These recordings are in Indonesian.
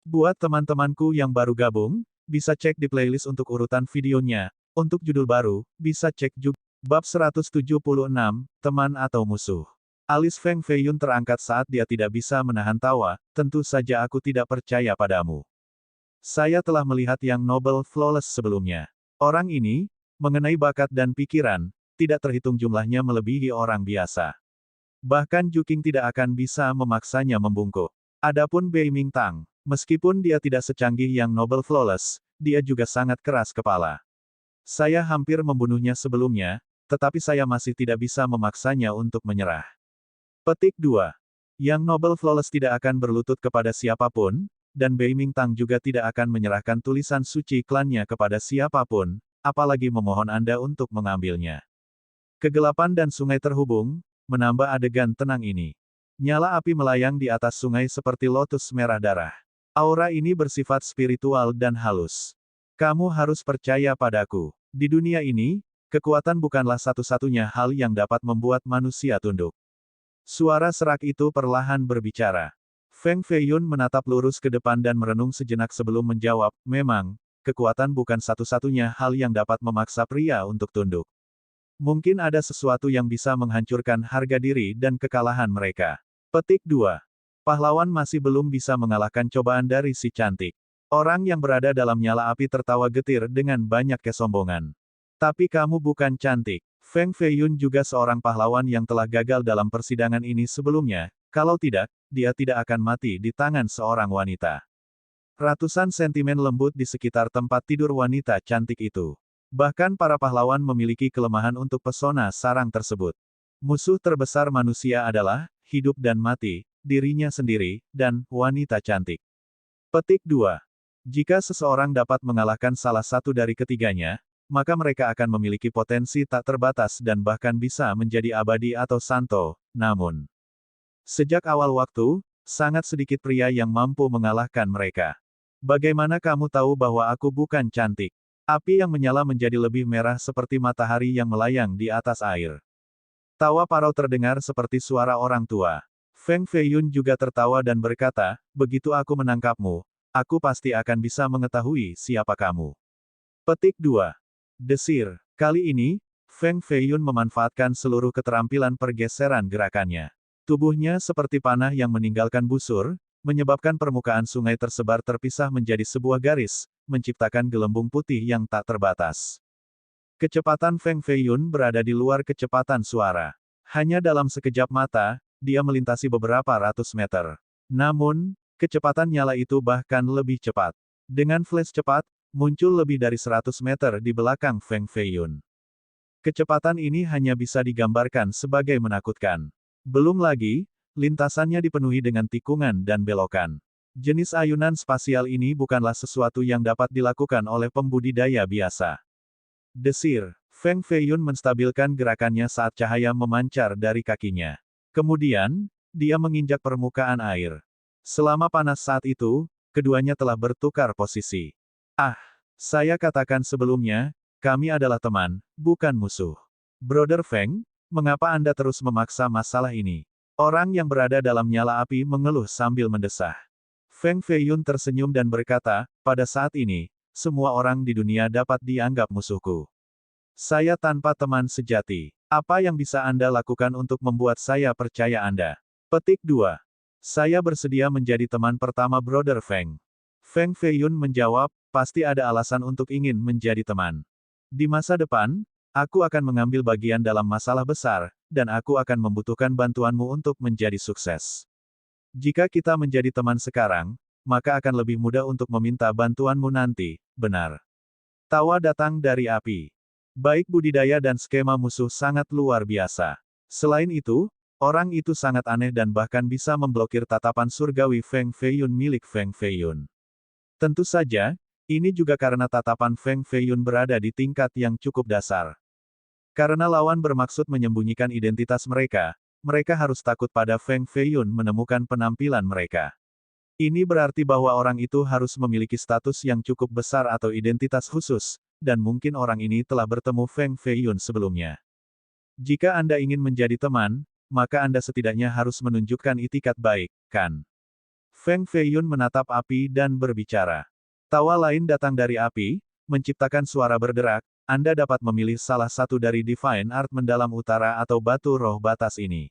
Buat teman-temanku yang baru gabung, bisa cek di playlist untuk urutan videonya. Untuk judul baru, bisa cek juga. Bab 176, Teman atau Musuh. Alis Feng Feiyun terangkat saat dia tidak bisa menahan tawa, tentu saja aku tidak percaya padamu. Saya telah melihat yang Noble Flawless sebelumnya. Orang ini, mengenai bakat dan pikiran, tidak terhitung jumlahnya melebihi orang biasa. Bahkan Juking tidak akan bisa memaksanya membungkuk. Adapun Bei Mingtang, meskipun dia tidak secanggih yang Noble Flawless, dia juga sangat keras kepala. Saya hampir membunuhnya sebelumnya, tetapi saya masih tidak bisa memaksanya untuk menyerah. Petik 2. Yang Noble Flawless tidak akan berlutut kepada siapapun, dan Bei Mingtang juga tidak akan menyerahkan tulisan suci klannya kepada siapapun, apalagi memohon Anda untuk mengambilnya. Kegelapan dan sungai terhubung, menambah adegan tenang ini. Nyala api melayang di atas sungai seperti lotus merah darah. Aura ini bersifat spiritual dan halus. Kamu harus percaya padaku. Di dunia ini, kekuatan bukanlah satu-satunya hal yang dapat membuat manusia tunduk. Suara serak itu perlahan berbicara. Feng Feiyun menatap lurus ke depan dan merenung sejenak sebelum menjawab, memang, kekuatan bukan satu-satunya hal yang dapat memaksa pria untuk tunduk. Mungkin ada sesuatu yang bisa menghancurkan harga diri dan kekalahan mereka. Petik 2. Pahlawan masih belum bisa mengalahkan cobaan dari si cantik. Orang yang berada dalam nyala api tertawa getir dengan banyak kesombongan. Tapi kamu bukan cantik. Feng Feiyun juga seorang pahlawan yang telah gagal dalam persidangan ini sebelumnya, kalau tidak, dia tidak akan mati di tangan seorang wanita. Ratusan sentimen lembut di sekitar tempat tidur wanita cantik itu. Bahkan para pahlawan memiliki kelemahan untuk pesona sarang tersebut. Musuh terbesar manusia adalah, hidup dan mati, dirinya sendiri, dan wanita cantik. Petik 2. Jika seseorang dapat mengalahkan salah satu dari ketiganya, maka mereka akan memiliki potensi tak terbatas dan bahkan bisa menjadi abadi atau santo, namun sejak awal waktu, sangat sedikit pria yang mampu mengalahkan mereka. Bagaimana kamu tahu bahwa aku bukan cantik? Api yang menyala menjadi lebih merah seperti matahari yang melayang di atas air. Tawa parau terdengar seperti suara orang tua. Feng Feiyun juga tertawa dan berkata, begitu aku menangkapmu, aku pasti akan bisa mengetahui siapa kamu. Petik 2. Desir. Kali ini, Feng Feiyun memanfaatkan seluruh keterampilan pergeseran gerakannya. Tubuhnya seperti panah yang meninggalkan busur, menyebabkan permukaan sungai tersebar terpisah menjadi sebuah garis, menciptakan gelembung putih yang tak terbatas. Kecepatan Feng Feiyun berada di luar kecepatan suara. Hanya dalam sekejap mata, dia melintasi beberapa ratus meter. Namun, kecepatan nyala itu bahkan lebih cepat. Dengan flash cepat, muncul lebih dari 100 meter di belakang Feng Feiyun. Kecepatan ini hanya bisa digambarkan sebagai menakutkan. Belum lagi, lintasannya dipenuhi dengan tikungan dan belokan. Jenis ayunan spasial ini bukanlah sesuatu yang dapat dilakukan oleh pembudidaya biasa. Desir. Feng Feiyun menstabilkan gerakannya saat cahaya memancar dari kakinya. Kemudian, dia menginjak permukaan air. Selama panas saat itu, keduanya telah bertukar posisi. Saya katakan sebelumnya, kami adalah teman, bukan musuh. Brother Feng, mengapa Anda terus memaksa masalah ini? Orang yang berada dalam nyala api mengeluh sambil mendesah. Feng Feiyun tersenyum dan berkata, pada saat ini, semua orang di dunia dapat dianggap musuhku. Saya tanpa teman sejati. Apa yang bisa Anda lakukan untuk membuat saya percaya Anda? Petik 2. Saya bersedia menjadi teman pertama Brother Feng. Feng Feiyun menjawab, pasti ada alasan untuk ingin menjadi teman. Di masa depan, aku akan mengambil bagian dalam masalah besar, dan aku akan membutuhkan bantuanmu untuk menjadi sukses. Jika kita menjadi teman sekarang, maka akan lebih mudah untuk meminta bantuanmu nanti, benar. Tawa datang dari api. Baik budidaya dan skema musuh sangat luar biasa. Selain itu, orang itu sangat aneh dan bahkan bisa memblokir tatapan surgawi Feng Feiyun milik Feng Feiyun. Tentu saja, ini juga karena tatapan Feng Feiyun berada di tingkat yang cukup dasar. Karena lawan bermaksud menyembunyikan identitas mereka, mereka harus takut pada Feng Feiyun menemukan penampilan mereka. Ini berarti bahwa orang itu harus memiliki status yang cukup besar atau identitas khusus, dan mungkin orang ini telah bertemu Feng Feiyun sebelumnya. Jika Anda ingin menjadi teman, maka Anda setidaknya harus menunjukkan itikat baik, kan? Feng Feiyun menatap api dan berbicara. Tawa lain datang dari api, menciptakan suara berderak. Anda dapat memilih salah satu dari Divine Art mendalam utara atau batu roh batas ini.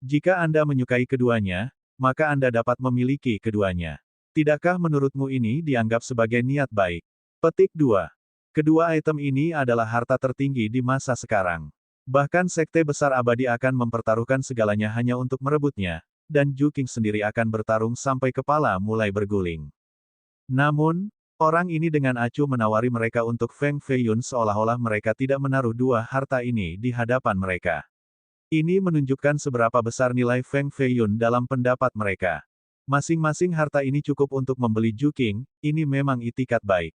Jika Anda menyukai keduanya, maka Anda dapat memiliki keduanya. Tidakkah menurutmu ini dianggap sebagai niat baik? Petik 2. Kedua item ini adalah harta tertinggi di masa sekarang. Bahkan Sekte Besar Abadi akan mempertaruhkan segalanya hanya untuk merebutnya, dan Ju King sendiri akan bertarung sampai kepala mulai berguling. Namun, orang ini dengan acuh menawari mereka untuk Feng Feiyun seolah-olah mereka tidak menaruh dua harta ini di hadapan mereka. Ini menunjukkan seberapa besar nilai Feng Feiyun dalam pendapat mereka. Masing-masing harta ini cukup untuk membeli Ju King, ini memang itikat baik.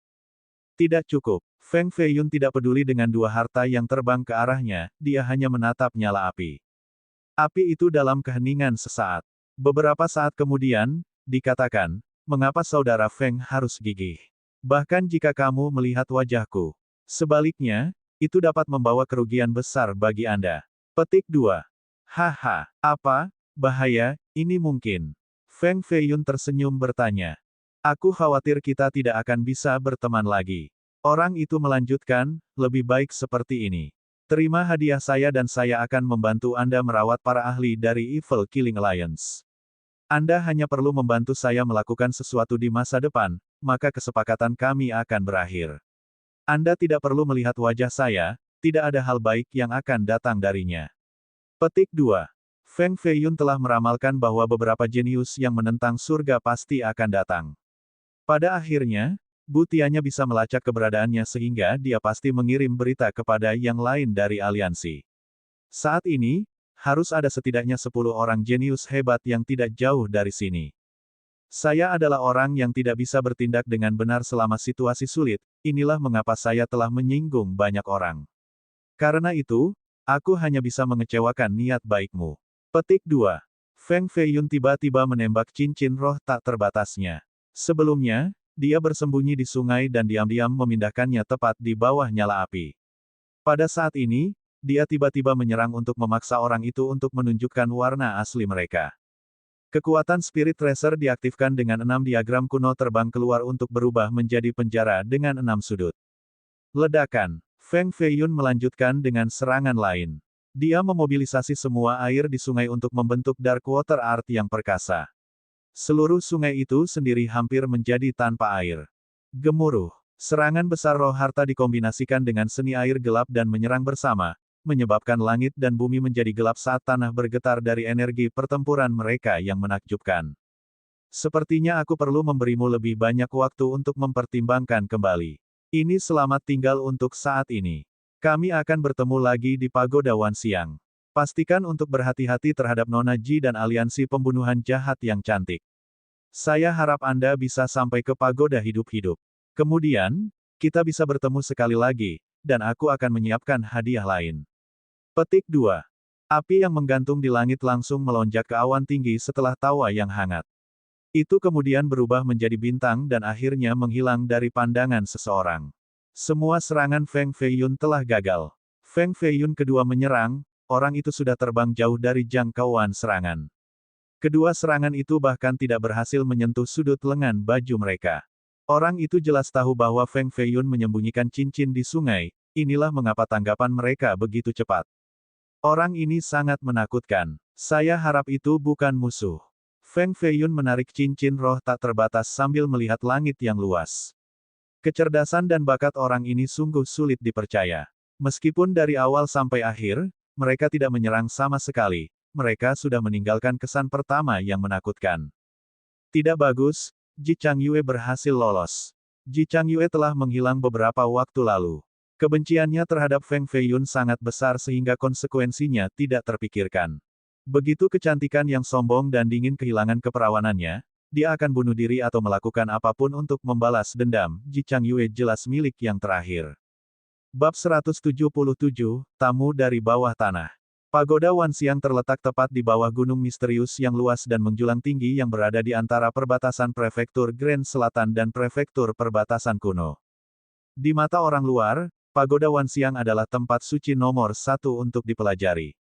Tidak cukup. Feng Feiyun tidak peduli dengan dua harta yang terbang ke arahnya, dia hanya menatap nyala api. Api itu dalam keheningan sesaat. Beberapa saat kemudian, dikatakan, mengapa saudara Feng harus gigih? Bahkan jika kamu melihat wajahku. Sebaliknya, itu dapat membawa kerugian besar bagi Anda. Petik 2. Haha, apa? Bahaya, ini mungkin. Feng Feiyun tersenyum bertanya. Aku khawatir kita tidak akan bisa berteman lagi. Orang itu melanjutkan, lebih baik seperti ini. Terima hadiah saya dan saya akan membantu Anda merawat para ahli dari Evil Killing Alliance. Anda hanya perlu membantu saya melakukan sesuatu di masa depan, maka kesepakatan kami akan berakhir. Anda tidak perlu melihat wajah saya, tidak ada hal baik yang akan datang darinya. Petik 2. Feng Feiyun telah meramalkan bahwa beberapa jenius yang menentang surga pasti akan datang. Pada akhirnya, Butianya bisa melacak keberadaannya sehingga dia pasti mengirim berita kepada yang lain dari aliansi. Saat ini, harus ada setidaknya 10 orang jenius hebat yang tidak jauh dari sini. Saya adalah orang yang tidak bisa bertindak dengan benar selama situasi sulit, inilah mengapa saya telah menyinggung banyak orang. Karena itu, aku hanya bisa mengecewakan niat baikmu. Petik 2. Feng Feiyun tiba-tiba menembak cincin roh tak terbatasnya. Sebelumnya, dia bersembunyi di sungai dan diam-diam memindahkannya tepat di bawah nyala api. Pada saat ini, dia tiba-tiba menyerang untuk memaksa orang itu untuk menunjukkan warna asli mereka. Kekuatan Spirit Tracer diaktifkan dengan 6 diagram kuno terbang keluar untuk berubah menjadi penjara dengan 6 sudut. Ledakan. Feng Feiyun melanjutkan dengan serangan lain. Dia memobilisasi semua air di sungai untuk membentuk Dark Water Art yang perkasa. Seluruh sungai itu sendiri hampir menjadi tanpa air. Gemuruh. Serangan besar roh harta dikombinasikan dengan seni air gelap dan menyerang bersama, menyebabkan langit dan bumi menjadi gelap saat tanah bergetar dari energi pertempuran mereka yang menakjubkan. Sepertinya aku perlu memberimu lebih banyak waktu untuk mempertimbangkan kembali. Ini selamat tinggal untuk saat ini. Kami akan bertemu lagi di Pagoda Wan Siang. Pastikan untuk berhati-hati terhadap Nona Ji dan aliansi pembunuhan jahat yang cantik. Saya harap Anda bisa sampai ke pagoda hidup-hidup. Kemudian, kita bisa bertemu sekali lagi, dan aku akan menyiapkan hadiah lain. Petik 2. Api yang menggantung di langit langsung melonjak ke awan tinggi setelah tawa yang hangat. Itu kemudian berubah menjadi bintang dan akhirnya menghilang dari pandangan seseorang. Semua serangan Feng Feiyun telah gagal. Feng Feiyun kedua menyerang, orang itu sudah terbang jauh dari jangkauan serangan. Kedua serangan itu bahkan tidak berhasil menyentuh sudut lengan baju mereka. Orang itu jelas tahu bahwa Feng Feiyun menyembunyikan cincin di sungai, inilah mengapa tanggapan mereka begitu cepat. Orang ini sangat menakutkan. Saya harap itu bukan musuh. Feng Feiyun menarik cincin roh tak terbatas sambil melihat langit yang luas. Kecerdasan dan bakat orang ini sungguh sulit dipercaya. Meskipun dari awal sampai akhir, mereka tidak menyerang sama sekali. Mereka sudah meninggalkan kesan pertama yang menakutkan. Tidak bagus, Ji Changyue berhasil lolos. Ji Changyue telah menghilang beberapa waktu lalu. Kebenciannya terhadap Feng Feiyun sangat besar sehingga konsekuensinya tidak terpikirkan. Begitu kecantikan yang sombong dan dingin kehilangan keperawanannya, dia akan bunuh diri atau melakukan apapun untuk membalas dendam. Ji Changyue jelas milik yang terakhir. Bab 177, Tamu dari Bawah Tanah. Pagoda Wan Siang terletak tepat di bawah gunung misterius yang luas dan menjulang tinggi yang berada di antara perbatasan prefektur Grand Selatan dan prefektur perbatasan kuno. Di mata orang luar, Pagoda Wan Siang adalah tempat suci nomor 1 untuk dipelajari.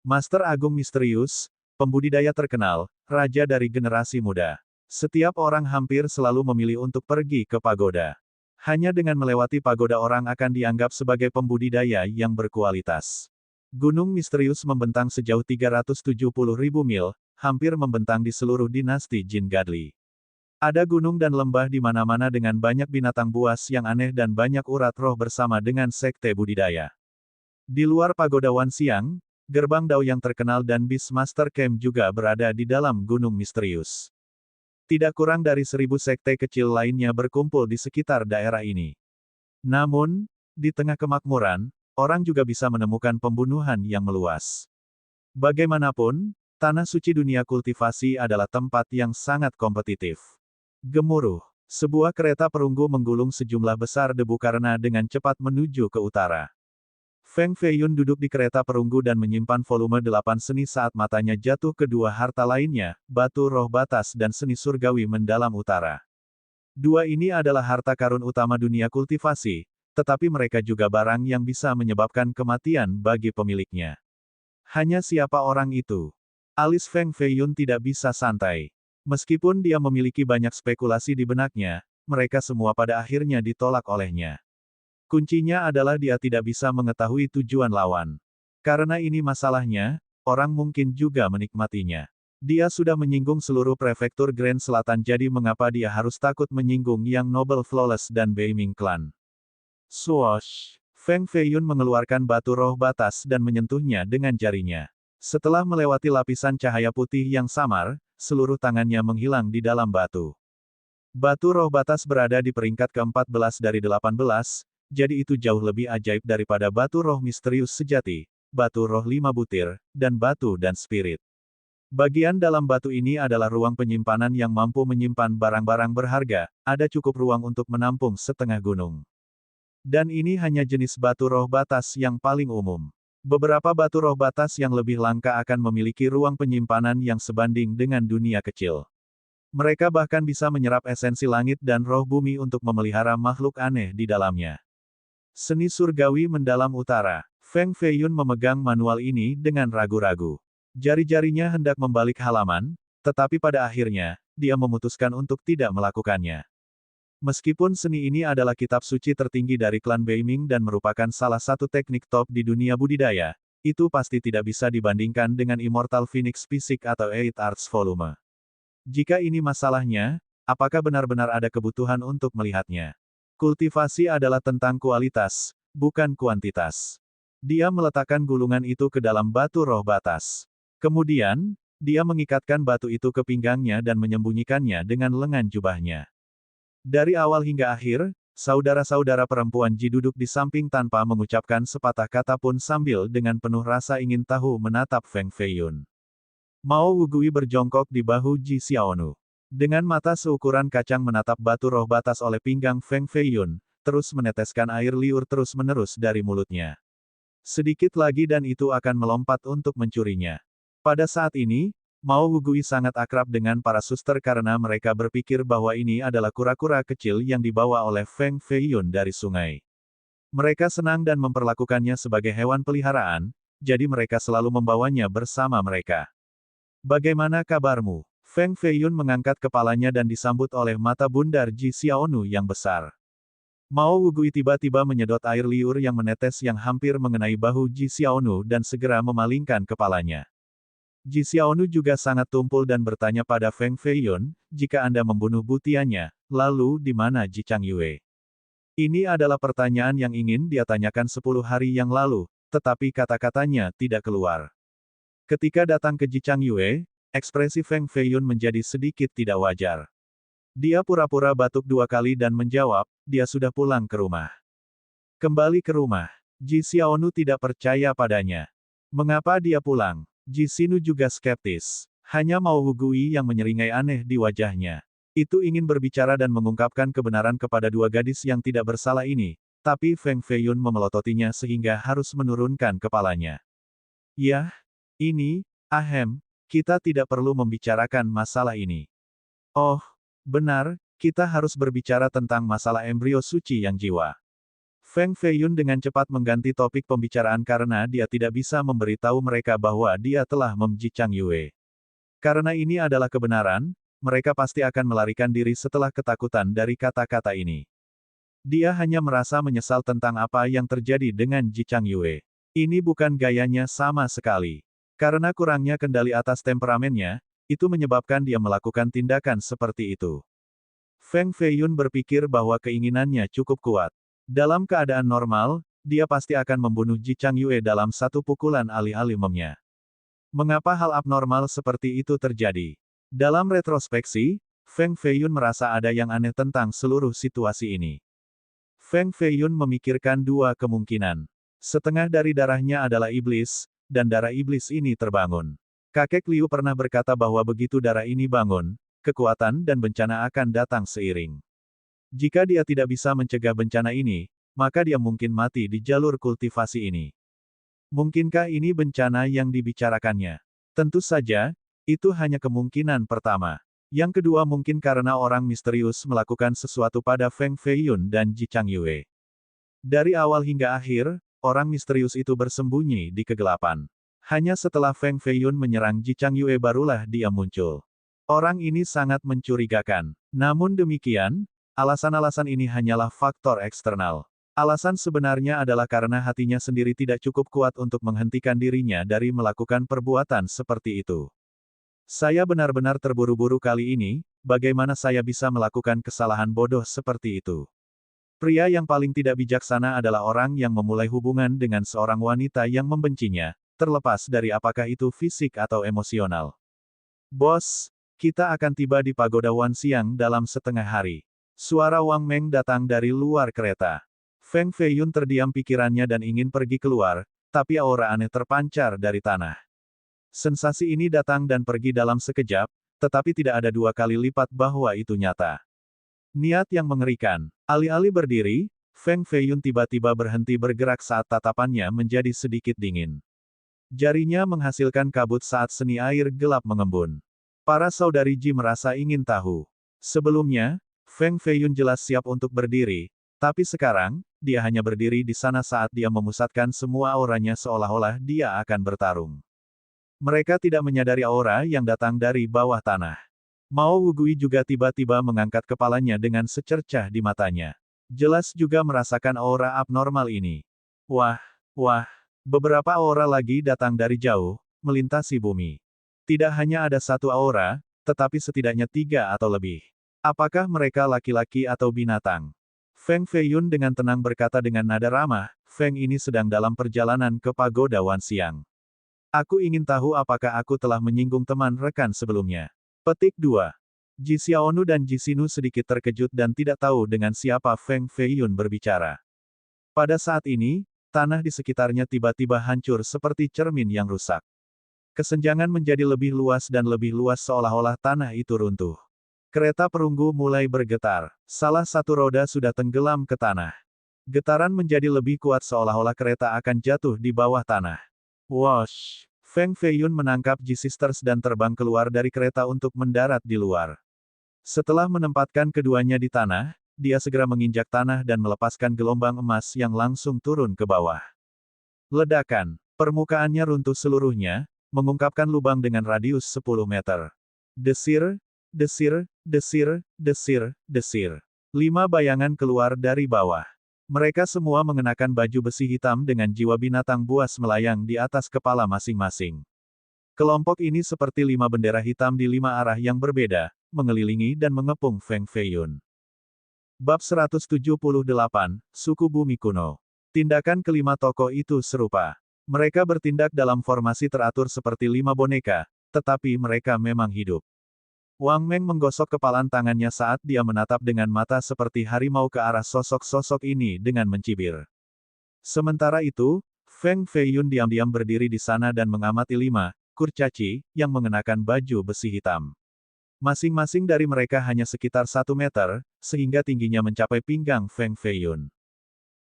Master Agung misterius, pembudidaya terkenal, raja dari generasi muda. Setiap orang hampir selalu memilih untuk pergi ke pagoda. Hanya dengan melewati pagoda orang akan dianggap sebagai pembudidaya yang berkualitas. Gunung misterius membentang sejauh 370.000 mil, hampir membentang di seluruh dinasti Jin Gadli. Ada gunung dan lembah di mana-mana dengan banyak binatang buas yang aneh dan banyak urat roh bersama dengan sekte budidaya. Di luar pagoda Wanxiang, gerbang Dao yang terkenal dan Beastmaster Camp juga berada di dalam gunung misterius. Tidak kurang dari 1.000 sekte kecil lainnya berkumpul di sekitar daerah ini. Namun, di tengah kemakmuran, orang juga bisa menemukan pembunuhan yang meluas. Bagaimanapun, tanah suci dunia kultivasi adalah tempat yang sangat kompetitif. Gemuruh. Sebuah kereta perunggu menggulung sejumlah besar debu karena dengan cepat menuju ke utara. Feng Feiyun duduk di kereta perunggu dan menyimpan volume 8 seni saat matanya jatuh ke dua harta lainnya, batu roh batas dan seni surgawi mendalam utara. Dua ini adalah harta karun utama dunia kultivasi, tetapi mereka juga barang yang bisa menyebabkan kematian bagi pemiliknya. Hanya siapa orang itu? Alis Feng Feiyun tidak bisa santai. Meskipun dia memiliki banyak spekulasi di benaknya, mereka semua pada akhirnya ditolak olehnya. Kuncinya adalah dia tidak bisa mengetahui tujuan lawan. Karena ini masalahnya, orang mungkin juga menikmatinya. Dia sudah menyinggung seluruh prefektur Grand Selatan jadi mengapa dia harus takut menyinggung yang Noble Flawless dan Beiming Clan. Swoosh! Feng Feiyun mengeluarkan batu roh batas dan menyentuhnya dengan jarinya. Setelah melewati lapisan cahaya putih yang samar, seluruh tangannya menghilang di dalam batu. Batu roh batas berada di peringkat ke-14 dari 18, jadi itu jauh lebih ajaib daripada batu roh misterius sejati, batu roh 5 butir, dan batu dan spirit. Bagian dalam batu ini adalah ruang penyimpanan yang mampu menyimpan barang-barang berharga, ada cukup ruang untuk menampung setengah gunung. Dan ini hanya jenis batu roh batas yang paling umum. Beberapa batu roh batas yang lebih langka akan memiliki ruang penyimpanan yang sebanding dengan dunia kecil. Mereka bahkan bisa menyerap esensi langit dan roh bumi untuk memelihara makhluk aneh di dalamnya. Seni surgawi mendalam utara. Feng Feiyun memegang manual ini dengan ragu-ragu. Jari-jarinya hendak membalik halaman, tetapi pada akhirnya, dia memutuskan untuk tidak melakukannya. Meskipun seni ini adalah kitab suci tertinggi dari klan Beiming dan merupakan salah satu teknik top di dunia budidaya, itu pasti tidak bisa dibandingkan dengan Immortal Phoenix Physics atau Eight Arts Volume. Jika ini masalahnya, apakah benar-benar ada kebutuhan untuk melihatnya? Kultivasi adalah tentang kualitas, bukan kuantitas. Dia meletakkan gulungan itu ke dalam batu roh batas. Kemudian, dia mengikatkan batu itu ke pinggangnya dan menyembunyikannya dengan lengan jubahnya. Dari awal hingga akhir, saudara-saudara perempuan Ji duduk di samping tanpa mengucapkan sepatah kata pun sambil dengan penuh rasa ingin tahu menatap Feng Feiyun. Mao Wugui berjongkok di bahu Ji Xiaonu. Dengan mata seukuran kacang menatap batu roh batas oleh pinggang Feng Feiyun, terus meneteskan air liur terus-menerus dari mulutnya. Sedikit lagi dan itu akan melompat untuk mencurinya. Pada saat ini, Mao Wugui sangat akrab dengan para suster karena mereka berpikir bahwa ini adalah kura-kura kecil yang dibawa oleh Feng Feiyun dari sungai. Mereka senang dan memperlakukannya sebagai hewan peliharaan, jadi mereka selalu membawanya bersama mereka. Bagaimana kabarmu? Feng Feiyun mengangkat kepalanya dan disambut oleh mata bundar Ji Xiaonu yang besar. Mao Wugui tiba-tiba menyedot air liur yang menetes yang hampir mengenai bahu Ji Xiaonu dan segera memalingkan kepalanya. Ji Xiaonu juga sangat tumpul dan bertanya pada Feng Feiyun, jika Anda membunuh butiannya, lalu di mana Ji Changyue? Ini adalah pertanyaan yang ingin dia tanyakan 10 hari yang lalu, tetapi kata-katanya tidak keluar. Ketika datang ke Ji Changyue, ekspresi Feng Feiyun menjadi sedikit tidak wajar. Dia pura-pura batuk 2 kali dan menjawab, dia sudah pulang ke rumah. Kembali ke rumah. Ji Xiaonu tidak percaya padanya. Mengapa dia pulang? Ji Xinu juga skeptis. Hanya Mao Wugui yang menyeringai aneh di wajahnya. Itu ingin berbicara dan mengungkapkan kebenaran kepada dua gadis yang tidak bersalah ini, tapi Feng Feiyun memelototinya sehingga harus menurunkan kepalanya. Yah, ini, ahem. Kita tidak perlu membicarakan masalah ini. Oh, benar, kita harus berbicara tentang masalah embrio suci yang jiwa. Feng Feiyun dengan cepat mengganti topik pembicaraan karena dia tidak bisa memberitahu mereka bahwa dia telah memji Changyue. Karena ini adalah kebenaran, mereka pasti akan melarikan diri setelah ketakutan dari kata-kata ini. Dia hanya merasa menyesal tentang apa yang terjadi dengan Ji Changyue. Ini bukan gayanya sama sekali. Karena kurangnya kendali atas temperamennya, itu menyebabkan dia melakukan tindakan seperti itu. Feng Feiyun berpikir bahwa keinginannya cukup kuat. Dalam keadaan normal, dia pasti akan membunuh Ji Changyue dalam satu pukulan alih-alih memnya. Mengapa hal abnormal seperti itu terjadi? Dalam retrospeksi, Feng Feiyun merasa ada yang aneh tentang seluruh situasi ini. Feng Feiyun memikirkan dua kemungkinan. Setengah dari darahnya adalah iblis, dan darah iblis ini terbangun. Kakek Liu pernah berkata bahwa begitu darah ini bangun, kekuatan dan bencana akan datang seiring. Jika dia tidak bisa mencegah bencana ini, maka dia mungkin mati di jalur kultivasi ini. Mungkinkah ini bencana yang dibicarakannya? Tentu saja, itu hanya kemungkinan pertama. Yang kedua mungkin karena orang misterius melakukan sesuatu pada Feng Feiyun dan Ji Changyue. Dari awal hingga akhir, orang misterius itu bersembunyi di kegelapan. Hanya setelah Feng Feiyun menyerang Ji Changyue barulah dia muncul. Orang ini sangat mencurigakan. Namun demikian, alasan-alasan ini hanyalah faktor eksternal. Alasan sebenarnya adalah karena hatinya sendiri tidak cukup kuat untuk menghentikan dirinya dari melakukan perbuatan seperti itu. Saya benar-benar terburu-buru kali ini, bagaimana saya bisa melakukan kesalahan bodoh seperti itu? Pria yang paling tidak bijaksana adalah orang yang memulai hubungan dengan seorang wanita yang membencinya, terlepas dari apakah itu fisik atau emosional. Bos, kita akan tiba di Pagoda Wanxiang dalam setengah hari. Suara Wang Meng datang dari luar kereta. Feng Feiyun terdiam pikirannya dan ingin pergi keluar, tapi aura aneh terpancar dari tanah. Sensasi ini datang dan pergi dalam sekejap, tetapi tidak ada dua kali lipat bahwa itu nyata. Niat yang mengerikan. Alih-alih berdiri, Feng Feiyun tiba-tiba berhenti bergerak saat tatapannya menjadi sedikit dingin. Jarinya menghasilkan kabut saat seni air gelap mengembun. Para saudari Ji merasa ingin tahu. Sebelumnya, Feng Feiyun jelas siap untuk berdiri, tapi sekarang, dia hanya berdiri di sana saat dia memusatkan semua auranya seolah-olah dia akan bertarung. Mereka tidak menyadari aura yang datang dari bawah tanah. Mao Wugui juga tiba-tiba mengangkat kepalanya dengan secercah di matanya. Jelas juga merasakan aura abnormal ini. Wah, beberapa aura lagi datang dari jauh, melintasi bumi. Tidak hanya ada satu aura, tetapi setidaknya 3 atau lebih. Apakah mereka laki-laki atau binatang? Feng Feiyun dengan tenang berkata dengan nada ramah, Feng ini sedang dalam perjalanan ke Pagoda Wanxiang. Aku ingin tahu apakah aku telah menyinggung teman rekan sebelumnya. Petik 2. Ji Xiaonu dan Ji Xinu sedikit terkejut dan tidak tahu dengan siapa Feng Feiyun berbicara. Pada saat ini, tanah di sekitarnya tiba-tiba hancur seperti cermin yang rusak. Kesenjangan menjadi lebih luas dan lebih luas seolah-olah tanah itu runtuh. Kereta perunggu mulai bergetar. Salah satu roda sudah tenggelam ke tanah. Getaran menjadi lebih kuat seolah-olah kereta akan jatuh di bawah tanah. Wosh! Feng Feiyun menangkap Ji Sisters dan terbang keluar dari kereta untuk mendarat di luar. Setelah menempatkan keduanya di tanah, dia segera menginjak tanah dan melepaskan gelombang emas yang langsung turun ke bawah. Ledakan. Permukaannya runtuh seluruhnya, mengungkapkan lubang dengan radius 10 meter. Desir, desir, desir, desir, desir. 5 bayangan keluar dari bawah. Mereka semua mengenakan baju besi hitam dengan jiwa binatang buas melayang di atas kepala masing-masing. Kelompok ini seperti 5 bendera hitam di 5 arah yang berbeda, mengelilingi dan mengepung Feng Feiyun. Bab 178, Suku Bumi Kuno. Tindakan kelima tokoh itu serupa. Mereka bertindak dalam formasi teratur seperti 5 boneka, tetapi mereka memang hidup. Wang Meng menggosok kepalan tangannya saat dia menatap dengan mata seperti harimau ke arah sosok-sosok ini dengan mencibir. Sementara itu, Feng Feiyun diam-diam berdiri di sana dan mengamati 5 kurcaci yang mengenakan baju besi hitam. Masing-masing dari mereka hanya sekitar 1 meter, sehingga tingginya mencapai pinggang Feng Feiyun.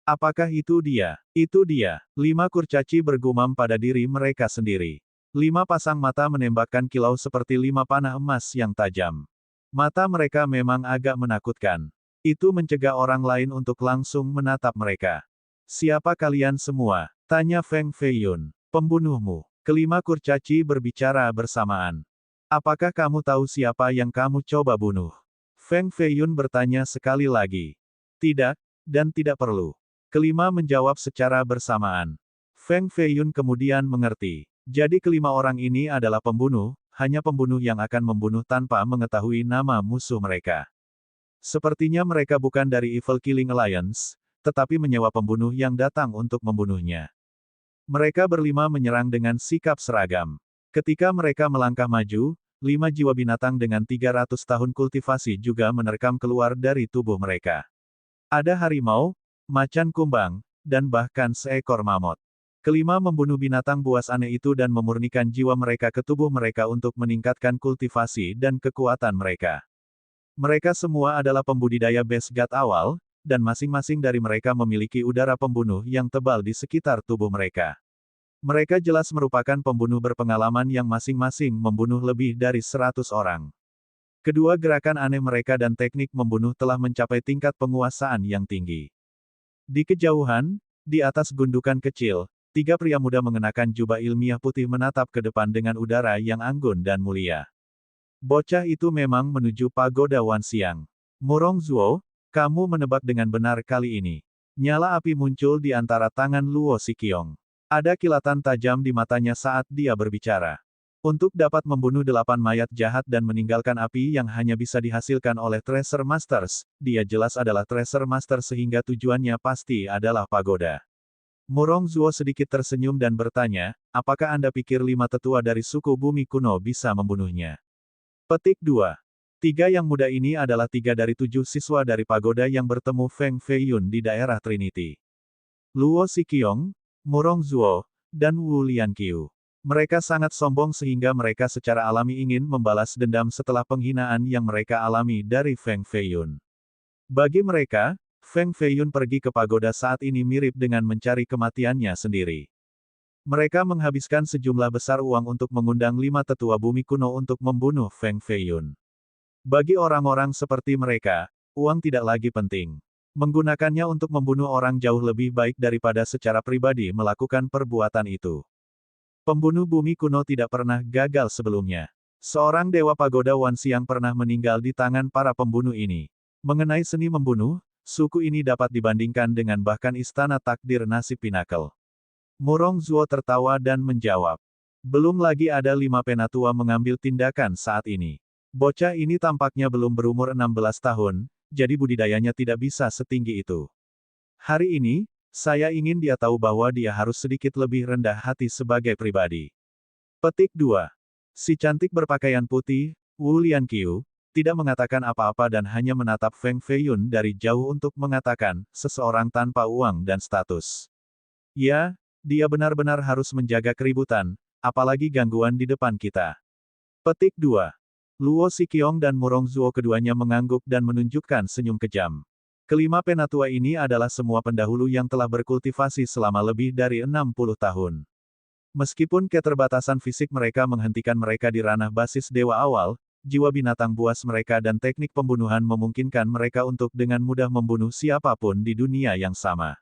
Apakah itu dia? Itu dia. 5 kurcaci bergumam pada diri mereka sendiri. 5 pasang mata menembakkan kilau seperti 5 panah emas yang tajam. Mata mereka memang agak menakutkan. Itu mencegah orang lain untuk langsung menatap mereka. Siapa kalian semua? Tanya Feng Feiyun. Pembunuhmu. Kelima kurcaci berbicara bersamaan. Apakah kamu tahu siapa yang kamu coba bunuh? Feng Feiyun bertanya sekali lagi. Tidak, dan tidak perlu. Kelima menjawab secara bersamaan. Feng Feiyun kemudian mengerti. Jadi kelima orang ini adalah pembunuh, hanya pembunuh yang akan membunuh tanpa mengetahui nama musuh mereka. Sepertinya mereka bukan dari Evil Killing Alliance, tetapi menyewa pembunuh yang datang untuk membunuhnya. Mereka berlima menyerang dengan sikap seragam. Ketika mereka melangkah maju, 5 jiwa binatang dengan 300 tahun kultivasi juga menerkam keluar dari tubuh mereka. Ada harimau, macan kumbang, dan bahkan seekor mamut. Kelima membunuh binatang buas aneh itu dan memurnikan jiwa mereka ke tubuh mereka untuk meningkatkan kultivasi dan kekuatan mereka. Mereka semua adalah pembudidaya base god awal, dan masing-masing dari mereka memiliki udara pembunuh yang tebal di sekitar tubuh mereka. Mereka jelas merupakan pembunuh berpengalaman yang masing-masing membunuh lebih dari 100 orang. Kedua gerakan aneh mereka dan teknik membunuh telah mencapai tingkat penguasaan yang tinggi. Di kejauhan, di atas gundukan kecil, 3 pria muda mengenakan jubah ilmiah putih menatap ke depan dengan udara yang anggun dan mulia. Bocah itu memang menuju pagoda Wan Xiang. Murong Zuo, kamu menebak dengan benar kali ini. Nyala api muncul di antara tangan Luo Siqiong. Ada kilatan tajam di matanya saat dia berbicara. Untuk dapat membunuh 8 mayat jahat dan meninggalkan api yang hanya bisa dihasilkan oleh Treasure Masters, dia jelas adalah Treasure Master sehingga tujuannya pasti adalah pagoda. Murong Zuo sedikit tersenyum dan bertanya, apakah Anda pikir 5 tetua dari suku bumi kuno bisa membunuhnya? Petik 2. 3 yang muda ini adalah 3 dari 7 siswa dari pagoda yang bertemu Feng Feiyun di daerah Trinity. Luo Siqiong, Murong Zuo, dan Wu Lianqiu. Mereka sangat sombong sehingga mereka secara alami ingin membalas dendam setelah penghinaan yang mereka alami dari Feng Feiyun. Bagi mereka, Feng Feiyun pergi ke pagoda saat ini mirip dengan mencari kematiannya sendiri. Mereka menghabiskan sejumlah besar uang untuk mengundang 5 tetua bumi kuno untuk membunuh Feng Feiyun. Bagi orang-orang seperti mereka, uang tidak lagi penting. Menggunakannya untuk membunuh orang jauh lebih baik daripada secara pribadi melakukan perbuatan itu. Pembunuh bumi kuno tidak pernah gagal sebelumnya. Seorang dewa pagoda Wan Xiang pernah meninggal di tangan para pembunuh ini. Mengenai seni membunuh, suku ini dapat dibandingkan dengan bahkan istana takdir nasib Pinnacle. Murong Zuo tertawa dan menjawab. Belum lagi ada 5 penatua mengambil tindakan saat ini. Bocah ini tampaknya belum berumur 16 tahun, jadi budidayanya tidak bisa setinggi itu. Hari ini, saya ingin dia tahu bahwa dia harus sedikit lebih rendah hati sebagai pribadi. Petik 2. Si cantik berpakaian putih, Wu Lianqiu, tidak mengatakan apa-apa dan hanya menatap Feng Feiyun dari jauh untuk mengatakan, seseorang tanpa uang dan status. Ya, dia benar-benar harus menjaga keributan, apalagi gangguan di depan kita. Petik 2. Luo Siqiong dan Murong Zuo keduanya mengangguk dan menunjukkan senyum kejam. Kelima penatua ini adalah semua pendahulu yang telah berkultivasi selama lebih dari 60 tahun. Meskipun keterbatasan fisik mereka menghentikan mereka di ranah basis dewa awal, jiwa binatang buas mereka dan teknik pembunuhan memungkinkan mereka untuk dengan mudah membunuh siapapun di dunia yang sama.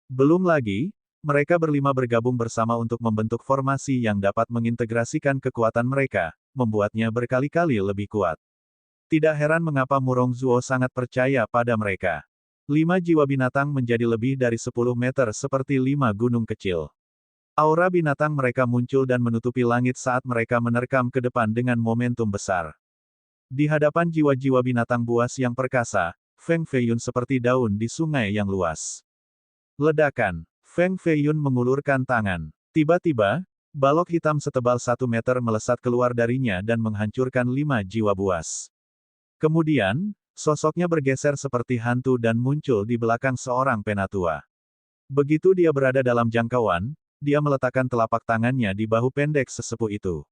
Belum lagi, mereka berlima bergabung bersama untuk membentuk formasi yang dapat mengintegrasikan kekuatan mereka, membuatnya berkali-kali lebih kuat. Tidak heran mengapa Murong Zuo sangat percaya pada mereka. 5 jiwa binatang menjadi lebih dari 10 meter seperti 5 gunung kecil. Aura binatang mereka muncul dan menutupi langit saat mereka menerkam ke depan dengan momentum besar. Di hadapan jiwa-jiwa binatang buas yang perkasa, Feng Feiyun seperti daun di sungai yang luas. Ledakan. Feng Feiyun mengulurkan tangan. Tiba-tiba, balok hitam setebal 1 meter melesat keluar darinya dan menghancurkan 5 jiwa buas. Kemudian, sosoknya bergeser seperti hantu dan muncul di belakang seorang penatua. Begitu dia berada dalam jangkauan, dia meletakkan telapak tangannya di bahu pendek sesepuh itu.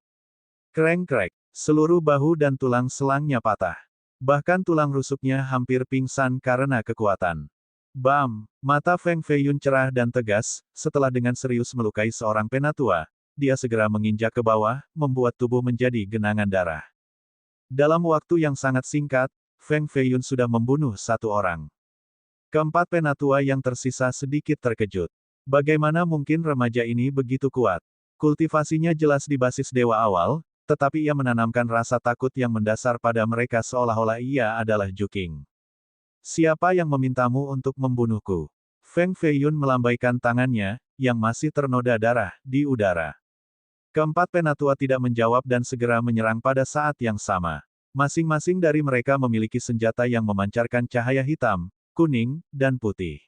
Kreng-krek, seluruh bahu dan tulang selangnya patah. Bahkan tulang rusuknya hampir pingsan karena kekuatan. Bam! Mata Feng Feiyun cerah dan tegas, setelah dengan serius melukai seorang penatua, dia segera menginjak ke bawah, membuat tubuh menjadi genangan darah. Dalam waktu yang sangat singkat, Feng Feiyun sudah membunuh 1 orang. Keempat penatua yang tersisa sedikit terkejut. Bagaimana mungkin remaja ini begitu kuat? Kultivasinya jelas di basis dewa awal, Tetapi ia menanamkan rasa takut yang mendasar pada mereka seolah-olah ia adalah Juking. Siapa yang memintamu untuk membunuhku? Feng Feiyun melambaikan tangannya, yang masih ternoda darah, di udara. Keempat penatua tidak menjawab dan segera menyerang pada saat yang sama. Masing-masing dari mereka memiliki senjata yang memancarkan cahaya hitam, kuning, dan putih.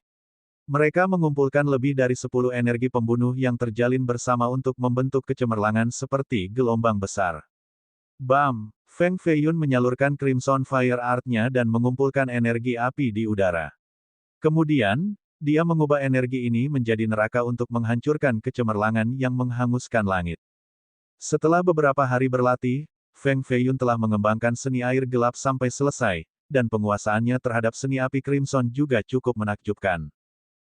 Mereka mengumpulkan lebih dari 10 energi pembunuh yang terjalin bersama untuk membentuk kecemerlangan seperti gelombang besar. Bam! Feng Feiyun menyalurkan Crimson Fire Art-nya dan mengumpulkan energi api di udara. Kemudian, dia mengubah energi ini menjadi neraka untuk menghancurkan kecemerlangan yang menghanguskan langit. Setelah beberapa hari berlatih, Feng Feiyun telah mengembangkan seni air gelap sampai selesai, dan penguasaannya terhadap seni api Crimson juga cukup menakjubkan.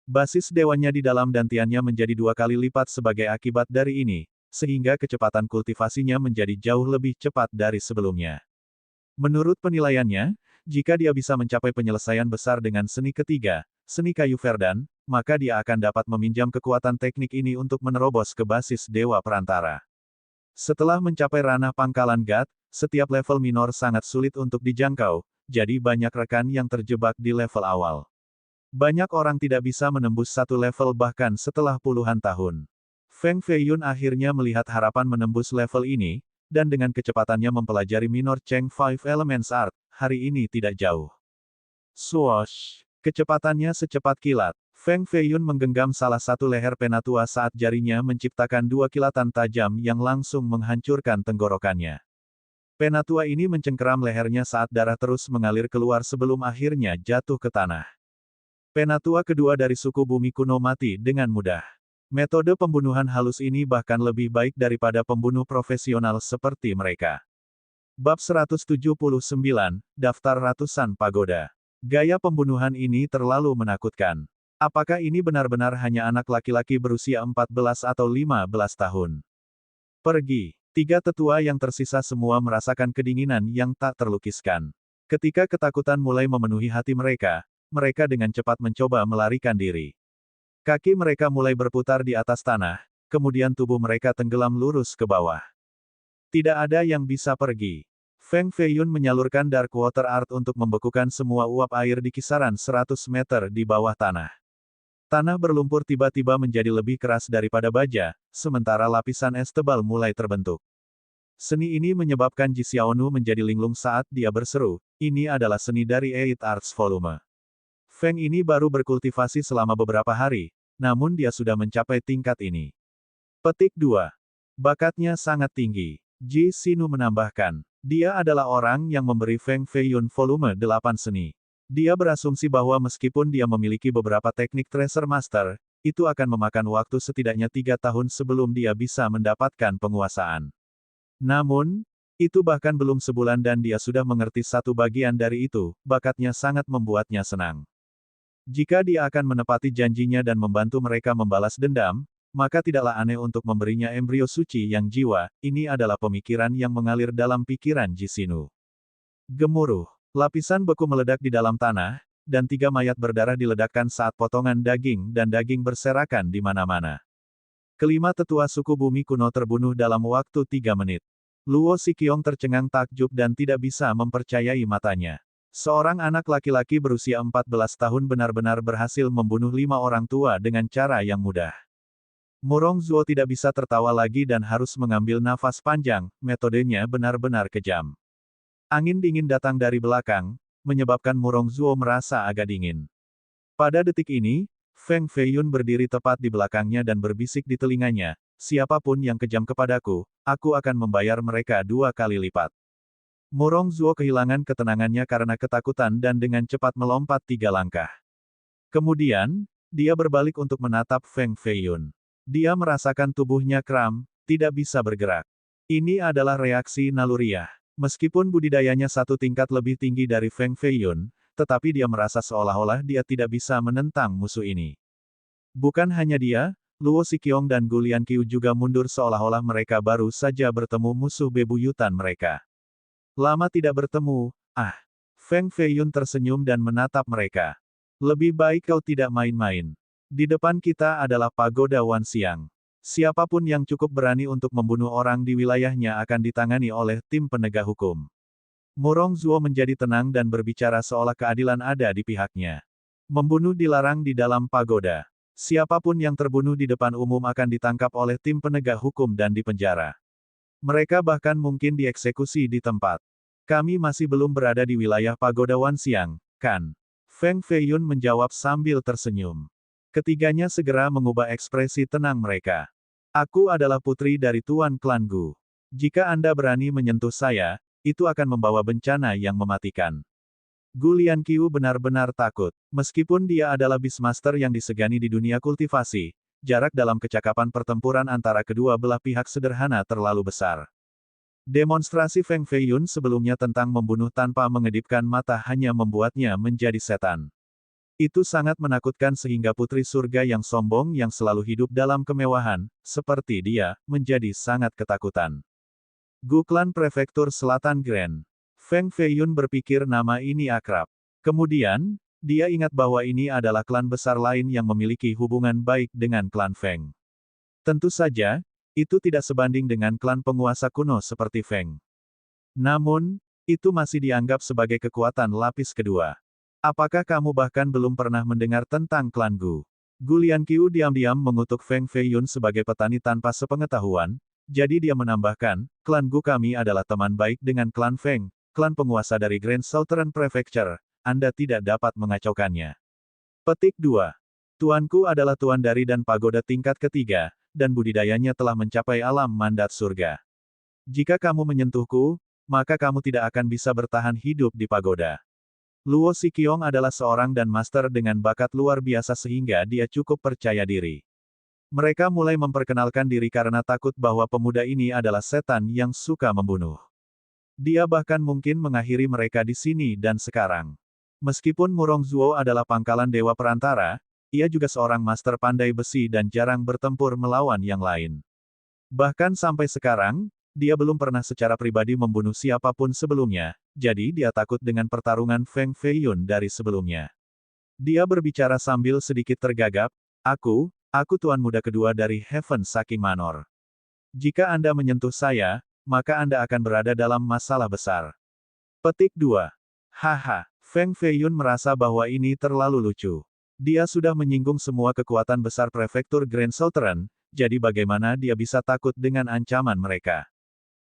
Basis dewanya di dalam dantiannya menjadi 2 kali lipat sebagai akibat dari ini, sehingga kecepatan kultivasinya menjadi jauh lebih cepat dari sebelumnya. Menurut penilaiannya, jika dia bisa mencapai penyelesaian besar dengan seni ketiga, seni kayu Verdan, maka dia akan dapat meminjam kekuatan teknik ini untuk menerobos ke basis dewa perantara. Setelah mencapai ranah pangkalan God, setiap level minor sangat sulit untuk dijangkau, jadi banyak rekan yang terjebak di level awal. Banyak orang tidak bisa menembus satu level bahkan setelah puluhan tahun. Feng Feiyun akhirnya melihat harapan menembus level ini, dan dengan kecepatannya mempelajari Minor Cheng Five Elements Art, hari ini tidak jauh. Swoosh! Kecepatannya secepat kilat. Feng Feiyun menggenggam salah satu leher penatua saat jarinya menciptakan 2 kilatan tajam yang langsung menghancurkan tenggorokannya. Penatua ini mencengkeram lehernya saat darah terus mengalir keluar sebelum akhirnya jatuh ke tanah. Penatua kedua dari suku bumi kuno mati dengan mudah. Metode pembunuhan halus ini bahkan lebih baik daripada pembunuh profesional seperti mereka. Bab 179, Daftar Ratusan Pagoda. Gaya pembunuhan ini terlalu menakutkan. Apakah ini benar-benar hanya anak laki-laki berusia 14 atau 15 tahun? Pergi. 3 tetua yang tersisa semua merasakan kedinginan yang tak terlukiskan. Ketika ketakutan mulai memenuhi hati mereka, mereka dengan cepat mencoba melarikan diri. Kaki mereka mulai berputar di atas tanah, kemudian tubuh mereka tenggelam lurus ke bawah. Tidak ada yang bisa pergi. Feng Feiyun menyalurkan Dark Water Art untuk membekukan semua uap air di kisaran 100 meter di bawah tanah. Tanah berlumpur tiba-tiba menjadi lebih keras daripada baja, sementara lapisan es tebal mulai terbentuk. Seni ini menyebabkan Ji Xiaonu menjadi linglung saat dia berseru, ini adalah seni dari Eight Arts Volume. Feng ini baru berkultivasi selama beberapa hari, namun dia sudah mencapai tingkat ini. Petik 2. Bakatnya sangat tinggi. Ji Xinu menambahkan, dia adalah orang yang memberi Feng Feiyun volume 8 seni. Dia berasumsi bahwa meskipun dia memiliki beberapa teknik Treasure Master, itu akan memakan waktu setidaknya 3 tahun sebelum dia bisa mendapatkan penguasaan. Namun, itu bahkan belum sebulan dan dia sudah mengerti satu bagian dari itu, bakatnya sangat membuatnya senang. Jika dia akan menepati janjinya dan membantu mereka membalas dendam, maka tidaklah aneh untuk memberinya embrio suci yang jiwa, ini adalah pemikiran yang mengalir dalam pikiran Ji Xinu. Gemuruh. Lapisan beku meledak di dalam tanah, dan 3 mayat berdarah diledakkan saat potongan daging dan daging berserakan di mana-mana. Kelima tetua suku bumi kuno terbunuh dalam waktu 3 menit. Luo Siqiong tercengang takjub dan tidak bisa mempercayai matanya. Seorang anak laki-laki berusia 14 tahun benar-benar berhasil membunuh 5 orang tua dengan cara yang mudah. Murong Zuo tidak bisa tertawa lagi dan harus mengambil nafas panjang, metodenya benar-benar kejam. Angin dingin datang dari belakang, menyebabkan Murong Zuo merasa agak dingin. Pada detik ini, Feng Feiyun berdiri tepat di belakangnya dan berbisik di telinganya, siapapun yang kejam kepadaku, aku akan membayar mereka 2 kali lipat. Murong Zuo kehilangan ketenangannya karena ketakutan dan dengan cepat melompat 3 langkah. Kemudian, dia berbalik untuk menatap Feng Feiyun. Dia merasakan tubuhnya kram, tidak bisa bergerak. Ini adalah reaksi naluriah. Meskipun budidayanya 1 tingkat lebih tinggi dari Feng Feiyun, tetapi dia merasa seolah-olah dia tidak bisa menentang musuh ini. Bukan hanya dia, Luo Siqiong dan Gu Lianqiu juga mundur seolah-olah mereka baru saja bertemu musuh bebuyutan mereka. Lama tidak bertemu, Feng Feiyun tersenyum dan menatap mereka. Lebih baik kau tidak main-main. Di depan kita adalah pagoda Wanxiang. Siapapun yang cukup berani untuk membunuh orang di wilayahnya akan ditangani oleh tim penegak hukum. Murong Zuo menjadi tenang dan berbicara seolah keadilan ada di pihaknya. Membunuh dilarang di dalam pagoda. Siapapun yang terbunuh di depan umum akan ditangkap oleh tim penegak hukum dan dipenjara. Mereka bahkan mungkin dieksekusi di tempat. Kami masih belum berada di wilayah pagoda Wanxiang, kan? Feng Feiyun menjawab sambil tersenyum. Ketiganya segera mengubah ekspresi tenang mereka. Aku adalah putri dari Tuan Klan Gu. Jika Anda berani menyentuh saya, itu akan membawa bencana yang mematikan. Gu Lianqiu benar-benar takut. Meskipun dia adalah Beastmaster yang disegani di dunia kultivasi, jarak dalam kecakapan pertempuran antara kedua belah pihak sederhana terlalu besar. Demonstrasi Feng Feiyun sebelumnya tentang membunuh tanpa mengedipkan mata hanya membuatnya menjadi setan. Itu sangat menakutkan sehingga putri surga yang sombong yang selalu hidup dalam kemewahan, seperti dia, menjadi sangat ketakutan. Gu Klan Prefektur Selatan Grand. Feng Feiyun berpikir nama ini akrab. Kemudian, dia ingat bahwa ini adalah klan besar lain yang memiliki hubungan baik dengan klan Feng. Tentu saja, itu tidak sebanding dengan klan penguasa kuno seperti Feng. Namun, itu masih dianggap sebagai kekuatan lapis kedua. Apakah kamu bahkan belum pernah mendengar tentang klan Gu? Gu Lianqiu diam-diam mengutuk Feng Feiyun sebagai petani tanpa sepengetahuan, jadi dia menambahkan, klan Gu kami adalah teman baik dengan klan Feng, klan penguasa dari Grand Southern Prefecture, Anda tidak dapat mengacaukannya. Petik 2. Tuanku adalah tuan dari dan pagoda tingkat ketiga, dan budidayanya telah mencapai alam mandat surga. Jika kamu menyentuhku, maka kamu tidak akan bisa bertahan hidup di pagoda. Luo Siqiong adalah seorang dan master dengan bakat luar biasa sehingga dia cukup percaya diri. Mereka mulai memperkenalkan diri karena takut bahwa pemuda ini adalah setan yang suka membunuh. Dia bahkan mungkin mengakhiri mereka di sini dan sekarang. Meskipun Murong Zuo adalah pangkalan dewa perantara, ia juga seorang master pandai besi dan jarang bertempur melawan yang lain. Bahkan sampai sekarang, dia belum pernah secara pribadi membunuh siapapun sebelumnya, jadi dia takut dengan pertarungan Feng Feiyun dari sebelumnya. Dia berbicara sambil sedikit tergagap, aku tuan muda kedua dari Heaven Saking Manor. Jika Anda menyentuh saya, maka Anda akan berada dalam masalah besar. Petik 2. Haha, Feng Feiyun merasa bahwa ini terlalu lucu. Dia sudah menyinggung semua kekuatan besar prefektur Grand Southern, jadi bagaimana dia bisa takut dengan ancaman mereka?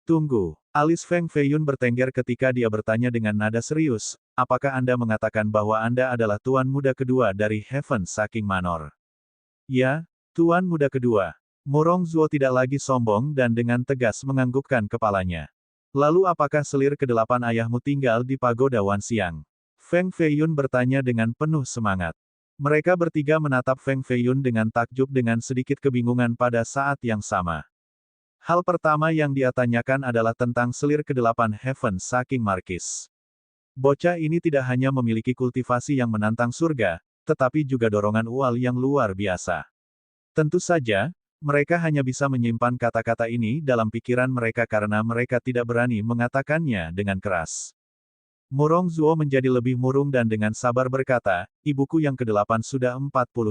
Tunggu, alis Feng Feiyun bertengger ketika dia bertanya dengan nada serius, apakah Anda mengatakan bahwa Anda adalah tuan muda kedua dari Heaven Saking Manor? Ya, tuan muda kedua. Murong Zuo tidak lagi sombong dan dengan tegas menganggukkan kepalanya. Lalu apakah selir kedelapan ayahmu tinggal di pagoda Wanxiang? Feng Feiyun bertanya dengan penuh semangat. Mereka bertiga menatap Feng Feiyun dengan takjub dengan sedikit kebingungan pada saat yang sama. Hal pertama yang dia tanyakan adalah tentang selir kedelapan Heaven Saking Marquis. Bocah ini tidak hanya memiliki kultivasi yang menantang surga, tetapi juga dorongan ual yang luar biasa. Tentu saja, mereka hanya bisa menyimpan kata-kata ini dalam pikiran mereka karena mereka tidak berani mengatakannya dengan keras. Murong Zuo menjadi lebih murung dan dengan sabar berkata, ibuku yang ke-8 sudah 42.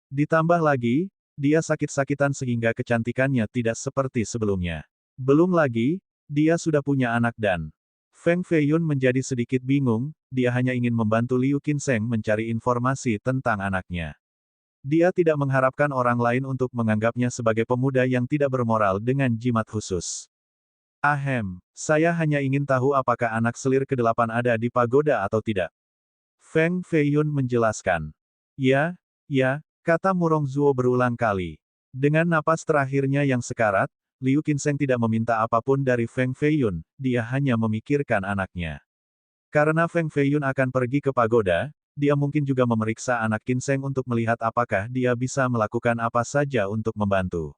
Ditambah lagi, dia sakit-sakitan sehingga kecantikannya tidak seperti sebelumnya. Belum lagi, dia sudah punya anak dan... Feng Feiyun menjadi sedikit bingung, dia hanya ingin membantu Liu Qinseng mencari informasi tentang anaknya. Dia tidak mengharapkan orang lain untuk menganggapnya sebagai pemuda yang tidak bermoral dengan jimat khusus. Ahem, saya hanya ingin tahu apakah anak selir ke-8 ada di pagoda atau tidak. Feng Feiyun menjelaskan. Ya, kata Murong Zuo berulang kali. Dengan napas terakhirnya yang sekarat, Liu Qinseng tidak meminta apapun dari Feng Feiyun, dia hanya memikirkan anaknya. Karena Feng Feiyun akan pergi ke pagoda, dia mungkin juga memeriksa anak Qinseng untuk melihat apakah dia bisa melakukan apa saja untuk membantu.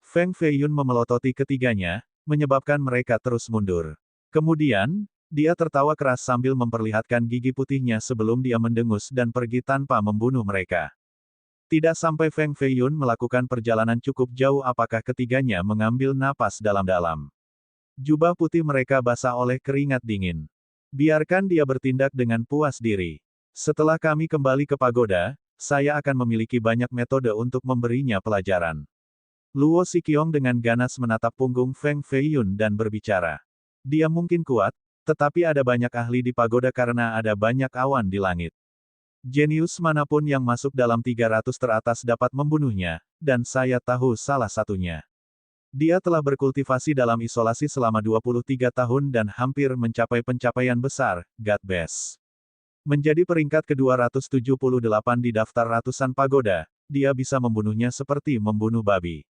Feng Feiyun memelototi ketiganya, menyebabkan mereka terus mundur. Kemudian, dia tertawa keras sambil memperlihatkan gigi putihnya sebelum dia mendengus dan pergi tanpa membunuh mereka. Tidak sampai Feng Feiyun melakukan perjalanan cukup jauh apakah ketiganya mengambil napas dalam-dalam. Jubah putih mereka basah oleh keringat dingin. Biarkan dia bertindak dengan puas diri. Setelah kami kembali ke pagoda, saya akan memiliki banyak metode untuk memberinya pelajaran. Luo Xiqiong dengan ganas menatap punggung Feng Feiyun dan berbicara. Dia mungkin kuat, tetapi ada banyak ahli di pagoda karena ada banyak awan di langit. Jenius manapun yang masuk dalam 300 teratas dapat membunuhnya, dan saya tahu salah satunya. Dia telah berkultivasi dalam isolasi selama 23 tahun dan hampir mencapai pencapaian besar, God Best. Menjadi peringkat ke-278 di daftar ratusan pagoda, dia bisa membunuhnya seperti membunuh babi.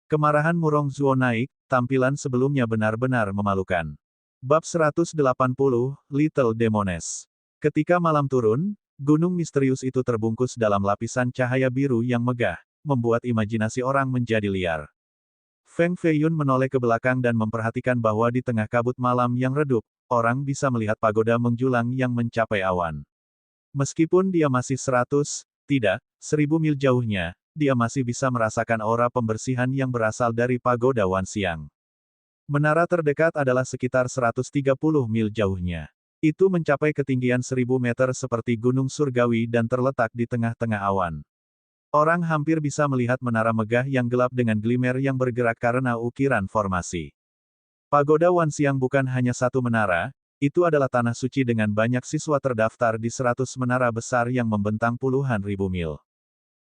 Kemarahan Murong Zuo naik, tampilan sebelumnya benar-benar memalukan. Bab 180, Little Demoness. Ketika malam turun, gunung misterius itu terbungkus dalam lapisan cahaya biru yang megah, membuat imajinasi orang menjadi liar. Feng Feiyun menoleh ke belakang dan memperhatikan bahwa di tengah kabut malam yang redup, orang bisa melihat pagoda menjulang yang mencapai awan. Meskipun dia masih 1000 mil jauhnya, dia masih bisa merasakan aura pembersihan yang berasal dari pagoda Wanxiang. Menara terdekat adalah sekitar 130 mil jauhnya. Itu mencapai ketinggian 1000 meter seperti gunung surgawi dan terletak di tengah-tengah awan. Orang hampir bisa melihat menara megah yang gelap dengan glimer yang bergerak karena ukiran formasi. Pagoda Wanxiang bukan hanya satu menara, itu adalah tanah suci dengan banyak siswa terdaftar di 100 menara besar yang membentang puluhan ribu mil.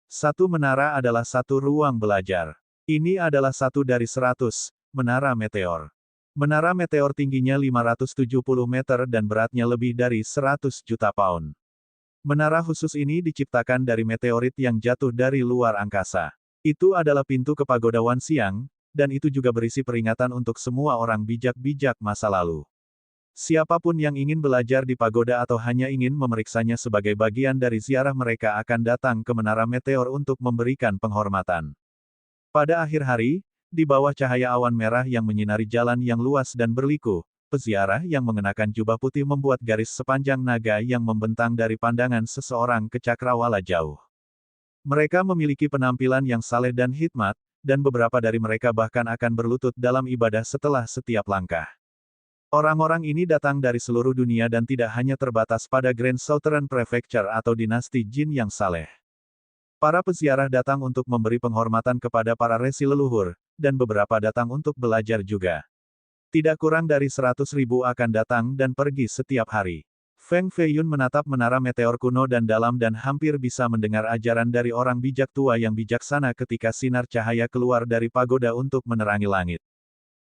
Satu menara adalah satu ruang belajar. Ini adalah satu dari 100, menara meteor. Menara meteor tingginya 570 meter dan beratnya lebih dari 100 juta pound. Menara khusus ini diciptakan dari meteorit yang jatuh dari luar angkasa. Itu adalah pintu ke pagoda Wanxiang, dan itu juga berisi peringatan untuk semua orang bijak-bijak masa lalu. Siapapun yang ingin belajar di pagoda atau hanya ingin memeriksanya sebagai bagian dari ziarah mereka akan datang ke menara meteor untuk memberikan penghormatan. Pada akhir hari, di bawah cahaya awan merah yang menyinari jalan yang luas dan berliku, peziarah yang mengenakan jubah putih membuat garis sepanjang naga yang membentang dari pandangan seseorang ke cakrawala jauh. Mereka memiliki penampilan yang saleh dan hikmat, dan beberapa dari mereka bahkan akan berlutut dalam ibadah setelah setiap langkah. Orang-orang ini datang dari seluruh dunia dan tidak hanya terbatas pada Grand Southern Prefecture atau dinasti Jin yang saleh. Para peziarah datang untuk memberi penghormatan kepada para resi leluhur, dan beberapa datang untuk belajar juga. Tidak kurang dari 100.000 akan datang dan pergi setiap hari. Feng Feiyun menatap menara meteor kuno dan dalam dan hampir bisa mendengar ajaran dari orang bijak tua yang bijaksana ketika sinar cahaya keluar dari pagoda untuk menerangi langit.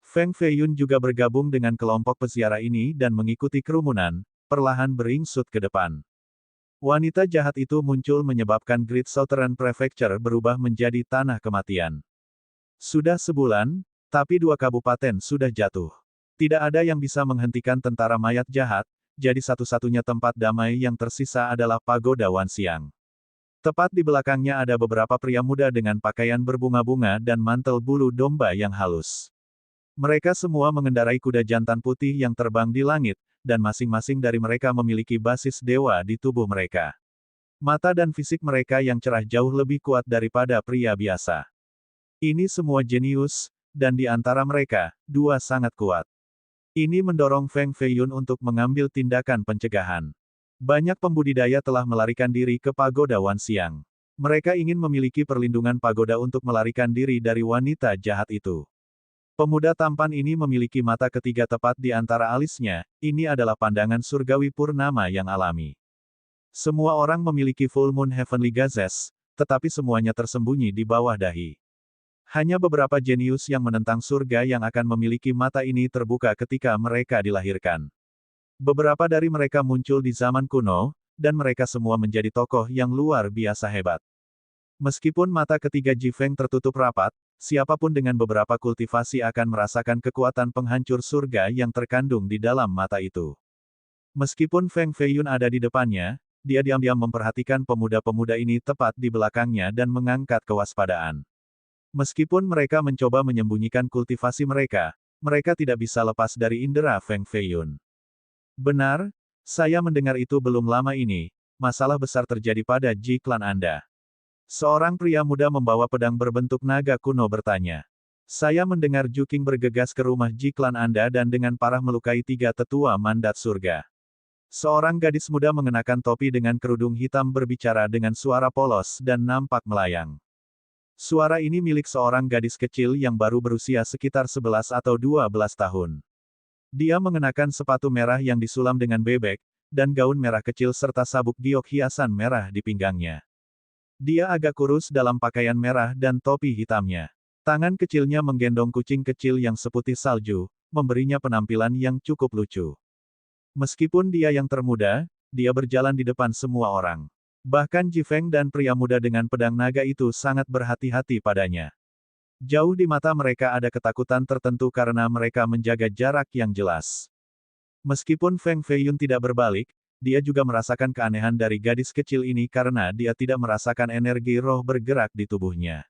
Feng Feiyun juga bergabung dengan kelompok peziarah ini dan mengikuti kerumunan, perlahan beringsut ke depan. Wanita jahat itu muncul menyebabkan Great Southern Prefecture berubah menjadi tanah kematian. Sudah sebulan, tapi 2 kabupaten sudah jatuh. Tidak ada yang bisa menghentikan tentara mayat jahat, jadi satu-satunya tempat damai yang tersisa adalah pagoda Wanxiang. Tepat di belakangnya ada beberapa pria muda dengan pakaian berbunga-bunga dan mantel bulu domba yang halus. Mereka semua mengendarai kuda jantan putih yang terbang di langit, dan masing-masing dari mereka memiliki basis dewa di tubuh mereka. Mata dan fisik mereka yang cerah jauh lebih kuat daripada pria biasa. Ini semua jenius, dan di antara mereka, 2 sangat kuat. Ini mendorong Feng Feiyun untuk mengambil tindakan pencegahan. Banyak pembudidaya telah melarikan diri ke pagoda Wanxiang. Mereka ingin memiliki perlindungan pagoda untuk melarikan diri dari wanita jahat itu. Pemuda tampan ini memiliki mata ketiga tepat di antara alisnya, ini adalah pandangan surgawi purnama yang alami. Semua orang memiliki full moon heavenly gazes, tetapi semuanya tersembunyi di bawah dahi. Hanya beberapa jenius yang menentang surga yang akan memiliki mata ini terbuka ketika mereka dilahirkan. Beberapa dari mereka muncul di zaman kuno, dan mereka semua menjadi tokoh yang luar biasa hebat. Meskipun mata ketiga Ji Feng tertutup rapat, siapapun dengan beberapa kultivasi akan merasakan kekuatan penghancur surga yang terkandung di dalam mata itu. Meskipun Feng Feiyun ada di depannya, dia diam-diam memperhatikan pemuda-pemuda ini tepat di belakangnya dan mengangkat kewaspadaan. Meskipun mereka mencoba menyembunyikan kultivasi mereka, mereka tidak bisa lepas dari indera Feng Feiyun. Benar, saya mendengar itu belum lama ini, masalah besar terjadi pada Ji klan Anda. Seorang pria muda membawa pedang berbentuk naga kuno bertanya. Saya mendengar Ju Qing bergegas ke rumah Ji klan Anda dan dengan parah melukai 3 tetua mandat surga. Seorang gadis muda mengenakan topi dengan kerudung hitam berbicara dengan suara polos dan nampak melayang. Suara ini milik seorang gadis kecil yang baru berusia sekitar 11 atau 12 tahun. Dia mengenakan sepatu merah yang disulam dengan bebek, dan gaun merah kecil serta sabuk giok hiasan merah di pinggangnya. Dia agak kurus dalam pakaian merah dan topi hitamnya. Tangan kecilnya menggendong kucing kecil yang seputih salju, memberinya penampilan yang cukup lucu. Meskipun dia yang termuda, dia berjalan di depan semua orang. Bahkan Jifeng dan pria muda dengan pedang naga itu sangat berhati-hati padanya. Jauh di mata mereka ada ketakutan tertentu karena mereka menjaga jarak yang jelas. Meskipun Feng Feiyun tidak berbalik, dia juga merasakan keanehan dari gadis kecil ini karena dia tidak merasakan energi roh bergerak di tubuhnya.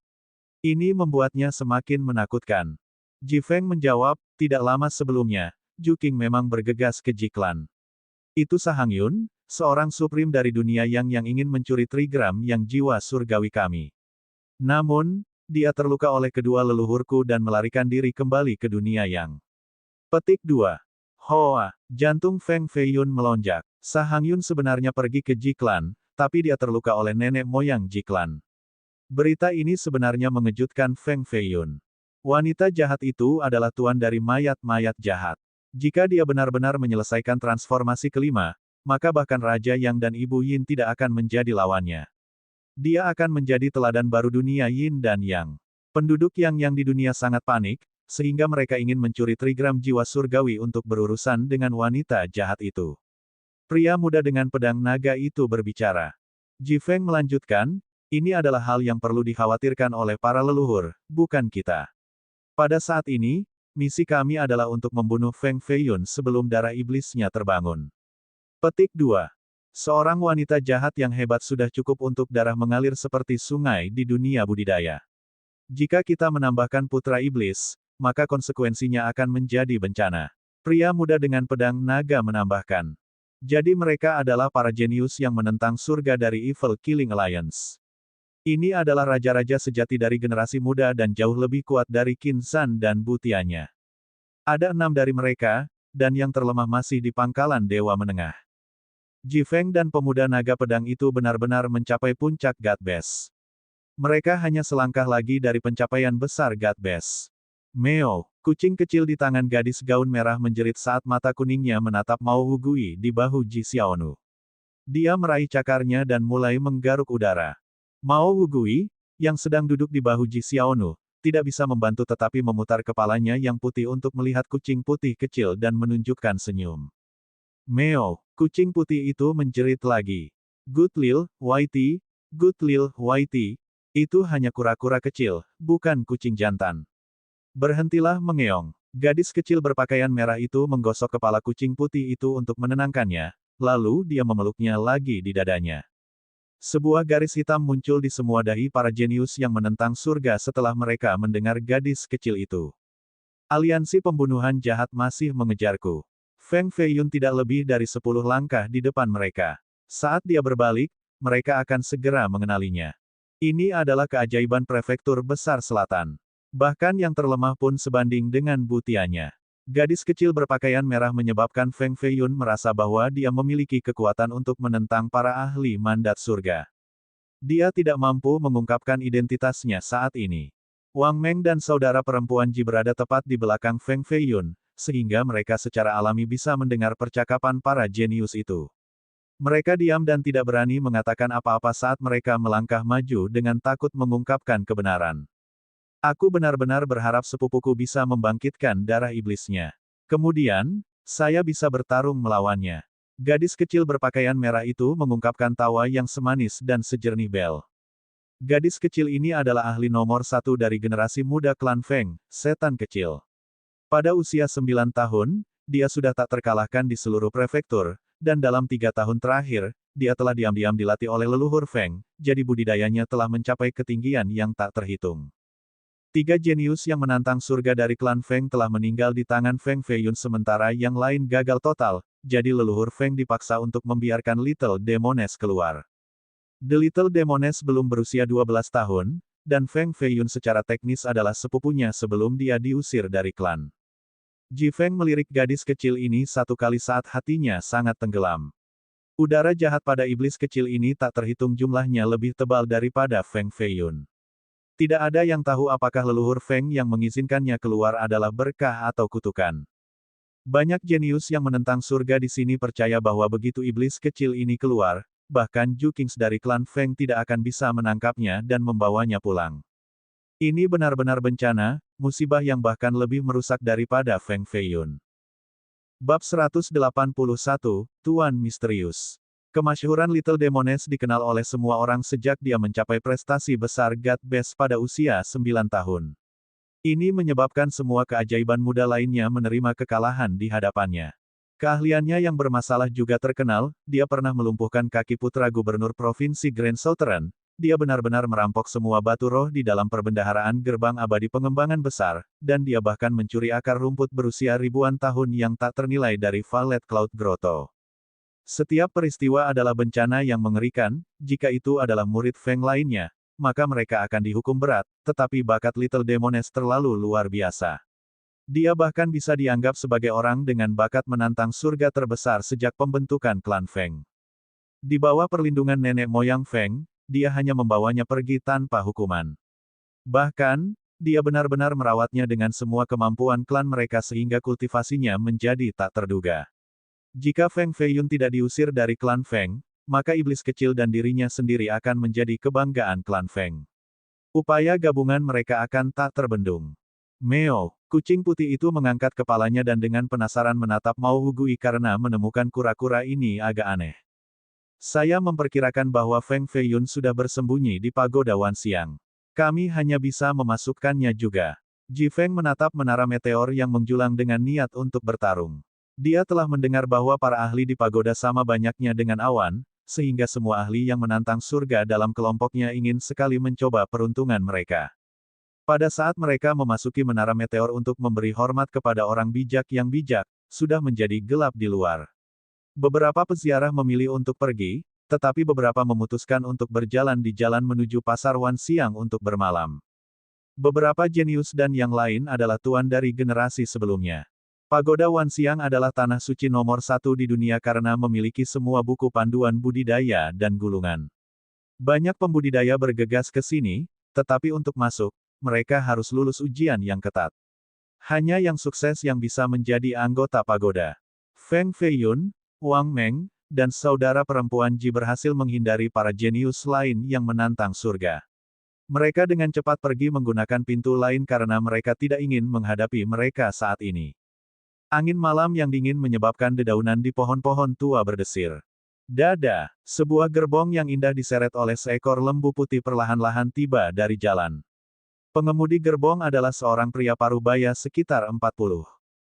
Ini membuatnya semakin menakutkan. Jifeng menjawab, tidak lama sebelumnya, Ju Qing memang bergegas ke Jiklan. Itu Sahang Yun, seorang suprim dari dunia yang ingin mencuri trigram yang jiwa surgawi kami. Namun, dia terluka oleh kedua leluhurku dan melarikan diri kembali ke dunia yang. Petik 2. Hoa, jantung Feng Feiyun melonjak. Sahang Yun sebenarnya pergi ke Jiklan, tapi dia terluka oleh nenek moyang Jiklan. Berita ini sebenarnya mengejutkan Feng Feiyun. Wanita jahat itu adalah tuan dari mayat-mayat jahat. Jika dia benar-benar menyelesaikan transformasi kelima, maka bahkan Raja Yang dan Ibu Yin tidak akan menjadi lawannya. Dia akan menjadi teladan baru dunia Yin dan Yang. Penduduk yang di dunia sangat panik, sehingga mereka ingin mencuri trigram jiwa surgawi untuk berurusan dengan wanita jahat itu. Pria muda dengan pedang naga itu berbicara. Jifeng melanjutkan, ini adalah hal yang perlu dikhawatirkan oleh para leluhur, bukan kita. Pada saat ini, misi kami adalah untuk membunuh Feng Feiyun sebelum darah iblisnya terbangun. Petik 2. Seorang wanita jahat yang hebat sudah cukup untuk darah mengalir seperti sungai di dunia budidaya. Jika kita menambahkan putra iblis, maka konsekuensinya akan menjadi bencana. Pria muda dengan pedang naga menambahkan. Jadi mereka adalah para jenius yang menentang surga dari Evil Killing Alliance. Ini adalah raja-raja sejati dari generasi muda dan jauh lebih kuat dari Qin Zhan dan Butianya. Ada 6 dari mereka, dan yang terlemah masih di pangkalan Dewa Menengah. Jifeng dan pemuda naga pedang itu benar-benar mencapai puncak God Best. Mereka hanya selangkah lagi dari pencapaian besar God Best. Meo, kucing kecil di tangan gadis gaun merah menjerit saat mata kuningnya menatap Mao Wugui di bahu Ji Xiaonu. Dia meraih cakarnya dan mulai menggaruk udara. Mao Wugui, yang sedang duduk di bahu Ji Xiaonu, tidak bisa membantu tetapi memutar kepalanya yang putih untuk melihat kucing putih kecil dan menunjukkan senyum. Meo, kucing putih itu menjerit lagi. Good Lil, Whitey, Good Lil, Whitey, itu hanya kura-kura kecil, bukan kucing jantan. Berhentilah mengeong. Gadis kecil berpakaian merah itu menggosok kepala kucing putih itu untuk menenangkannya, lalu dia memeluknya lagi di dadanya. Sebuah garis hitam muncul di semua dahi para jenius yang menentang surga setelah mereka mendengar gadis kecil itu. Aliansi pembunuhan jahat masih mengejarku. Feng Feiyun tidak lebih dari 10 langkah di depan mereka. Saat dia berbalik, mereka akan segera mengenalinya. Ini adalah keajaiban prefektur besar selatan. Bahkan yang terlemah pun sebanding dengan butianya. Gadis kecil berpakaian merah menyebabkan Feng Feiyun merasa bahwa dia memiliki kekuatan untuk menentang para ahli mandat surga. Dia tidak mampu mengungkapkan identitasnya saat ini. Wang Meng dan saudara perempuan Ji berada tepat di belakang Feng Feiyun, sehingga mereka secara alami bisa mendengar percakapan para jenius itu. Mereka diam dan tidak berani mengatakan apa-apa saat mereka melangkah maju dengan takut mengungkapkan kebenaran. Aku benar-benar berharap sepupuku bisa membangkitkan darah iblisnya. Kemudian, saya bisa bertarung melawannya. Gadis kecil berpakaian merah itu mengungkapkan tawa yang semanis dan sejernih bel. Gadis kecil ini adalah ahli nomor 1 dari generasi muda klan Feng, setan kecil. Pada usia 9 tahun, dia sudah tak terkalahkan di seluruh prefektur, dan dalam 3 tahun terakhir, dia telah diam-diam dilatih oleh leluhur Feng, jadi budidayanya telah mencapai ketinggian yang tak terhitung. 3 jenius yang menantang surga dari klan Feng telah meninggal di tangan Feng Feiyun sementara yang lain gagal total, jadi leluhur Feng dipaksa untuk membiarkan Little Demoness keluar. The Little Demoness belum berusia 12 tahun, dan Feng Feiyun secara teknis adalah sepupunya sebelum dia diusir dari klan. Jifeng melirik gadis kecil ini satu kali saat hatinya sangat tenggelam. Udara jahat pada iblis kecil ini tak terhitung jumlahnya lebih tebal daripada Feng Feiyun. Tidak ada yang tahu apakah leluhur Feng yang mengizinkannya keluar adalah berkah atau kutukan. Banyak jenius yang menentang surga di sini percaya bahwa begitu iblis kecil ini keluar, bahkan Ju Kings dari klan Feng tidak akan bisa menangkapnya dan membawanya pulang. Ini benar-benar bencana, musibah yang bahkan lebih merusak daripada Feng Feiyun. Bab 181, Tuan Misterius. Kemasyhuran Little Demoness dikenal oleh semua orang sejak dia mencapai prestasi besar God Best pada usia 9 tahun. Ini menyebabkan semua keajaiban muda lainnya menerima kekalahan di hadapannya. Keahliannya yang bermasalah juga terkenal, dia pernah melumpuhkan kaki putra gubernur Provinsi Grand Southern, dia benar-benar merampok semua batu roh di dalam perbendaharaan gerbang abadi pengembangan besar, dan dia bahkan mencuri akar rumput berusia ribuan tahun yang tak ternilai dari Violet Cloud Grotto. Setiap peristiwa adalah bencana yang mengerikan, jika itu adalah murid Feng lainnya, maka mereka akan dihukum berat, tetapi bakat Little Demoness terlalu luar biasa. Dia bahkan bisa dianggap sebagai orang dengan bakat menantang surga terbesar sejak pembentukan klan Feng. Di bawah perlindungan nenek moyang Feng, dia hanya membawanya pergi tanpa hukuman. Bahkan, dia benar-benar merawatnya dengan semua kemampuan klan mereka sehingga kultivasinya menjadi tak terduga. Jika Feng Feiyun tidak diusir dari klan Feng, maka iblis kecil dan dirinya sendiri akan menjadi kebanggaan klan Feng. Upaya gabungan mereka akan tak terbendung. Meo, kucing putih itu mengangkat kepalanya dan dengan penasaran menatap Mao Hugui karena menemukan kura-kura ini agak aneh. Saya memperkirakan bahwa Feng Feiyun sudah bersembunyi di pagoda Wanxiang. Kami hanya bisa memasukkannya juga. Ji Feng menatap menara meteor yang menjulang dengan niat untuk bertarung. Dia telah mendengar bahwa para ahli di pagoda sama banyaknya dengan awan, sehingga semua ahli yang menantang surga dalam kelompoknya ingin sekali mencoba peruntungan mereka. Pada saat mereka memasuki menara meteor untuk memberi hormat kepada orang bijak yang bijak, sudah menjadi gelap di luar. Beberapa peziarah memilih untuk pergi, tetapi beberapa memutuskan untuk berjalan di jalan menuju pasar Wanxiang untuk bermalam. Beberapa jenius dan yang lain adalah tuan dari generasi sebelumnya. Pagoda Wanxiang adalah tanah suci nomor 1 di dunia karena memiliki semua buku panduan budidaya dan gulungan. Banyak pembudidaya bergegas ke sini, tetapi untuk masuk, mereka harus lulus ujian yang ketat. Hanya yang sukses yang bisa menjadi anggota pagoda. Feng Feiyun, Wang Meng, dan saudara perempuan Ji berhasil menghindari para jenius lain yang menantang surga. Mereka dengan cepat pergi menggunakan pintu lain karena mereka tidak ingin menghadapi mereka saat ini. Angin malam yang dingin menyebabkan dedaunan di pohon-pohon tua berdesir. Dada, sebuah gerbong yang indah diseret oleh seekor lembu putih perlahan-lahan tiba dari jalan. Pengemudi gerbong adalah seorang pria parubaya sekitar 40.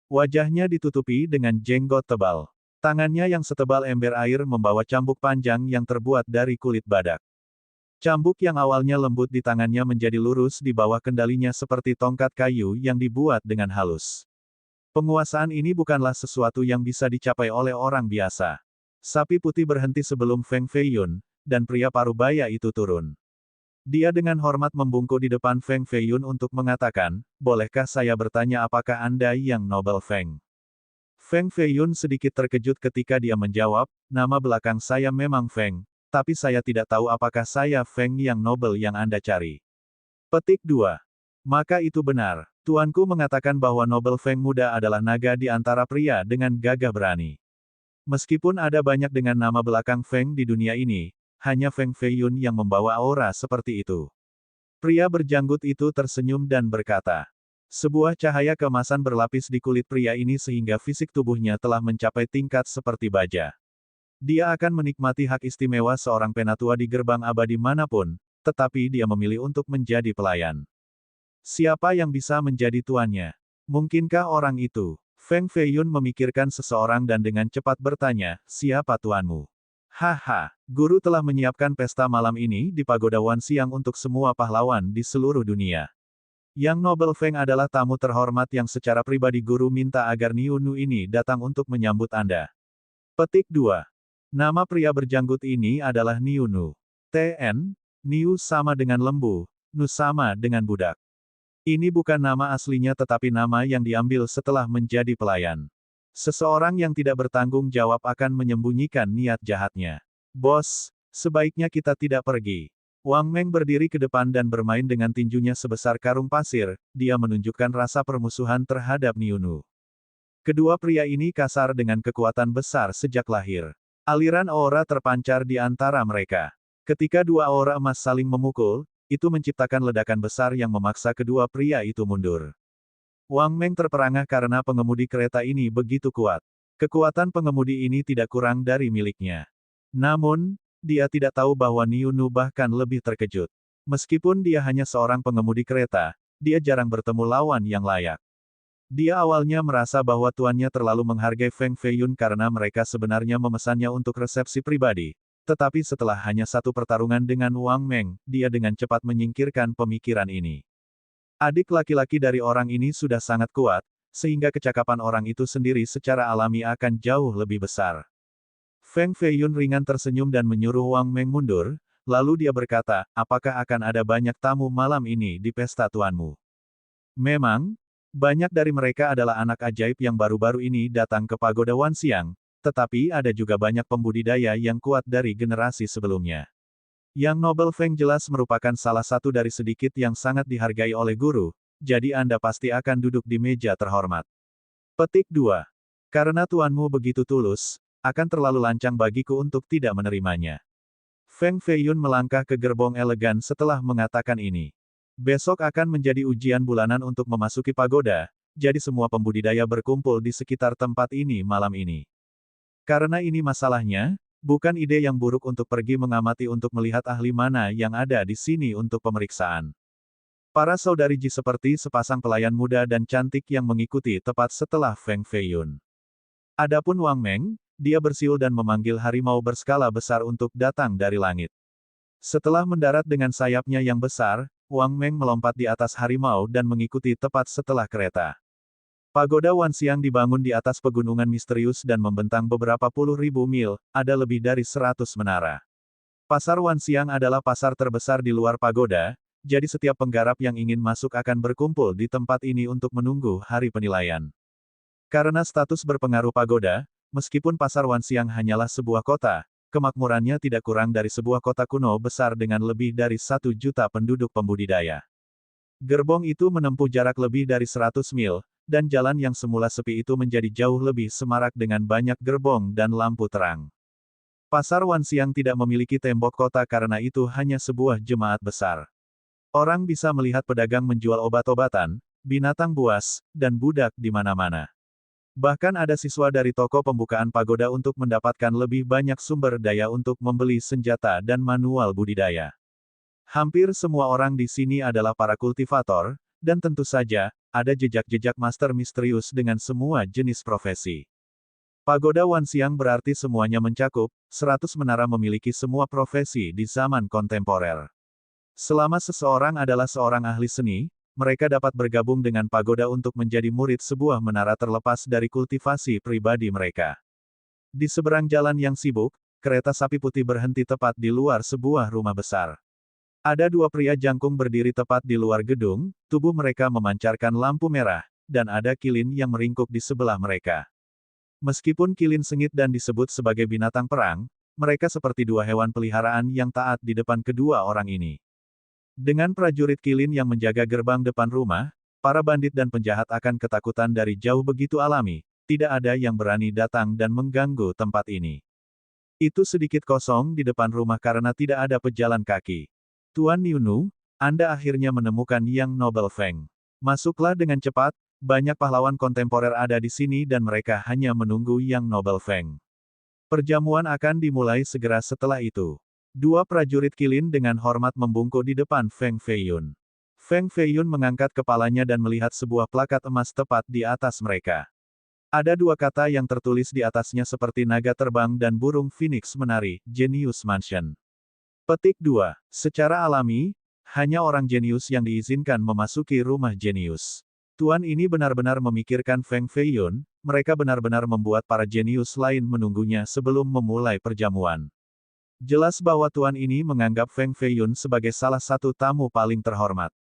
Wajahnya ditutupi dengan jenggot tebal. Tangannya yang setebal ember air membawa cambuk panjang yang terbuat dari kulit badak. Cambuk yang awalnya lembut di tangannya menjadi lurus di bawah kendalinya seperti tongkat kayu yang dibuat dengan halus. Penguasaan ini bukanlah sesuatu yang bisa dicapai oleh orang biasa. Sapi putih berhenti sebelum Feng Feiyun, dan pria parubaya itu turun. Dia dengan hormat membungkuk di depan Feng Feiyun untuk mengatakan, bolehkah saya bertanya apakah Anda yang Nobel Feng? Feng Feiyun sedikit terkejut ketika dia menjawab, nama belakang saya memang Feng, tapi saya tidak tahu apakah saya Feng yang Nobel yang Anda cari. Petik 2. Maka itu benar. Tuanku mengatakan bahwa Nobel Feng muda adalah naga di antara pria dengan gagah berani. Meskipun ada banyak dengan nama belakang Feng di dunia ini, hanya Feng Feiyun yang membawa aura seperti itu. Pria berjanggut itu tersenyum dan berkata, sebuah cahaya keemasan berlapis di kulit pria ini sehingga fisik tubuhnya telah mencapai tingkat seperti baja. Dia akan menikmati hak istimewa seorang penatua di gerbang abadi manapun, tetapi dia memilih untuk menjadi pelayan. Siapa yang bisa menjadi tuannya? Mungkinkah orang itu? Feng Feiyun memikirkan seseorang dan dengan cepat bertanya, siapa tuanmu? Haha, guru telah menyiapkan pesta malam ini di pagoda Wanxiang untuk semua pahlawan di seluruh dunia. Yang Nobel Feng adalah tamu terhormat yang secara pribadi guru minta agar Niu Nu ini datang untuk menyambut Anda. Petik 2. Nama pria berjanggut ini adalah Niu Nu. TN, Niu sama dengan lembu, Nu sama dengan budak. Ini bukan nama aslinya tetapi nama yang diambil setelah menjadi pelayan. Seseorang yang tidak bertanggung jawab akan menyembunyikan niat jahatnya. Bos, sebaiknya kita tidak pergi. Wang Meng berdiri ke depan dan bermain dengan tinjunya sebesar karung pasir, dia menunjukkan rasa permusuhan terhadap Niunu. Kedua pria ini kasar dengan kekuatan besar sejak lahir. Aliran aura terpancar di antara mereka. Ketika dua aura emas saling memukul, itu menciptakan ledakan besar yang memaksa kedua pria itu mundur. Wang Meng terperangah karena pengemudi kereta ini begitu kuat. Kekuatan pengemudi ini tidak kurang dari miliknya. Namun, dia tidak tahu bahwa Niunu bahkan lebih terkejut. Meskipun dia hanya seorang pengemudi kereta, dia jarang bertemu lawan yang layak. Dia awalnya merasa bahwa tuannya terlalu menghargai Feng Feiyun karena mereka sebenarnya memesannya untuk resepsi pribadi. Tetapi setelah hanya satu pertarungan dengan Wang Meng, dia dengan cepat menyingkirkan pemikiran ini. Adik laki-laki dari orang ini sudah sangat kuat, sehingga kecakapan orang itu sendiri secara alami akan jauh lebih besar. Feng Feiyun ringan tersenyum dan menyuruh Wang Meng mundur, lalu dia berkata, apakah akan ada banyak tamu malam ini di pesta tuanmu? Memang, banyak dari mereka adalah anak ajaib yang baru-baru ini datang ke Pagoda Wanxiang, tetapi ada juga banyak pembudidaya yang kuat dari generasi sebelumnya. Yang Nobel Feng jelas merupakan salah satu dari sedikit yang sangat dihargai oleh guru, jadi Anda pasti akan duduk di meja terhormat. Petik 2. Karena tuanmu begitu tulus, akan terlalu lancang bagiku untuk tidak menerimanya. Feng Feiyun melangkah ke gerbong elegan setelah mengatakan ini. Besok akan menjadi ujian bulanan untuk memasuki pagoda, jadi semua pembudidaya berkumpul di sekitar tempat ini malam ini. Karena ini masalahnya, bukan ide yang buruk untuk pergi mengamati untuk melihat ahli mana yang ada di sini untuk pemeriksaan. Para saudari Ji seperti sepasang pelayan muda dan cantik yang mengikuti tepat setelah Feng Feiyun. Adapun Wang Meng, dia bersiul dan memanggil harimau berskala besar untuk datang dari langit. Setelah mendarat dengan sayapnya yang besar, Wang Meng melompat di atas harimau dan mengikuti tepat setelah kereta. Pagoda Wanxiang dibangun di atas pegunungan misterius dan membentang beberapa puluh ribu mil, ada lebih dari 100 menara. Pasar Wanxiang adalah pasar terbesar di luar pagoda, jadi setiap penggarap yang ingin masuk akan berkumpul di tempat ini untuk menunggu hari penilaian. Karena status berpengaruh pagoda, meskipun pasar Wanxiang hanyalah sebuah kota, kemakmurannya tidak kurang dari sebuah kota kuno besar dengan lebih dari 1 juta penduduk pembudidaya. Gerbong itu menempuh jarak lebih dari 100 mil, dan jalan yang semula sepi itu menjadi jauh lebih semarak dengan banyak gerbong dan lampu terang. Pasar Wanxiang tidak memiliki tembok kota karena itu hanya sebuah jemaat besar. Orang bisa melihat pedagang menjual obat-obatan, binatang buas, dan budak di mana-mana. Bahkan ada siswa dari toko pembukaan pagoda untuk mendapatkan lebih banyak sumber daya untuk membeli senjata dan manual budidaya. Hampir semua orang di sini adalah para kultivator, dan tentu saja, ada jejak-jejak master misterius dengan semua jenis profesi. Pagoda Wanxiang berarti semuanya mencakup, 100 menara memiliki semua profesi di zaman kontemporer. Selama seseorang adalah seorang ahli seni, mereka dapat bergabung dengan pagoda untuk menjadi murid sebuah menara terlepas dari kultivasi pribadi mereka. Di seberang jalan yang sibuk, kereta sapi putih berhenti tepat di luar sebuah rumah besar. Ada dua pria jangkung berdiri tepat di luar gedung, tubuh mereka memancarkan lampu merah, dan ada kilin yang meringkuk di sebelah mereka. Meskipun kilin sengit dan disebut sebagai binatang perang, mereka seperti dua hewan peliharaan yang taat di depan kedua orang ini. Dengan prajurit kilin yang menjaga gerbang depan rumah, para bandit dan penjahat akan ketakutan dari jauh begitu alami, tidak ada yang berani datang dan mengganggu tempat ini. Itu sedikit kosong di depan rumah karena tidak ada pejalan kaki. Tuan Niunu, Anda akhirnya menemukan Yang Nobel Feng. Masuklah dengan cepat, banyak pahlawan kontemporer ada di sini dan mereka hanya menunggu Yang Nobel Feng. Perjamuan akan dimulai segera setelah itu. Dua prajurit kilin dengan hormat membungkuk di depan Feng Feiyun. Feng Feiyun mengangkat kepalanya dan melihat sebuah plakat emas tepat di atas mereka. Ada dua kata yang tertulis di atasnya seperti naga terbang dan burung phoenix menari, Genius Mansion. Petik 2. Secara alami, hanya orang jenius yang diizinkan memasuki rumah jenius. Tuan ini benar-benar memikirkan Feng Feiyun, mereka benar-benar membuat para jenius lain menunggunya sebelum memulai perjamuan. Jelas bahwa tuan ini menganggap Feng Feiyun sebagai salah satu tamu paling terhormat.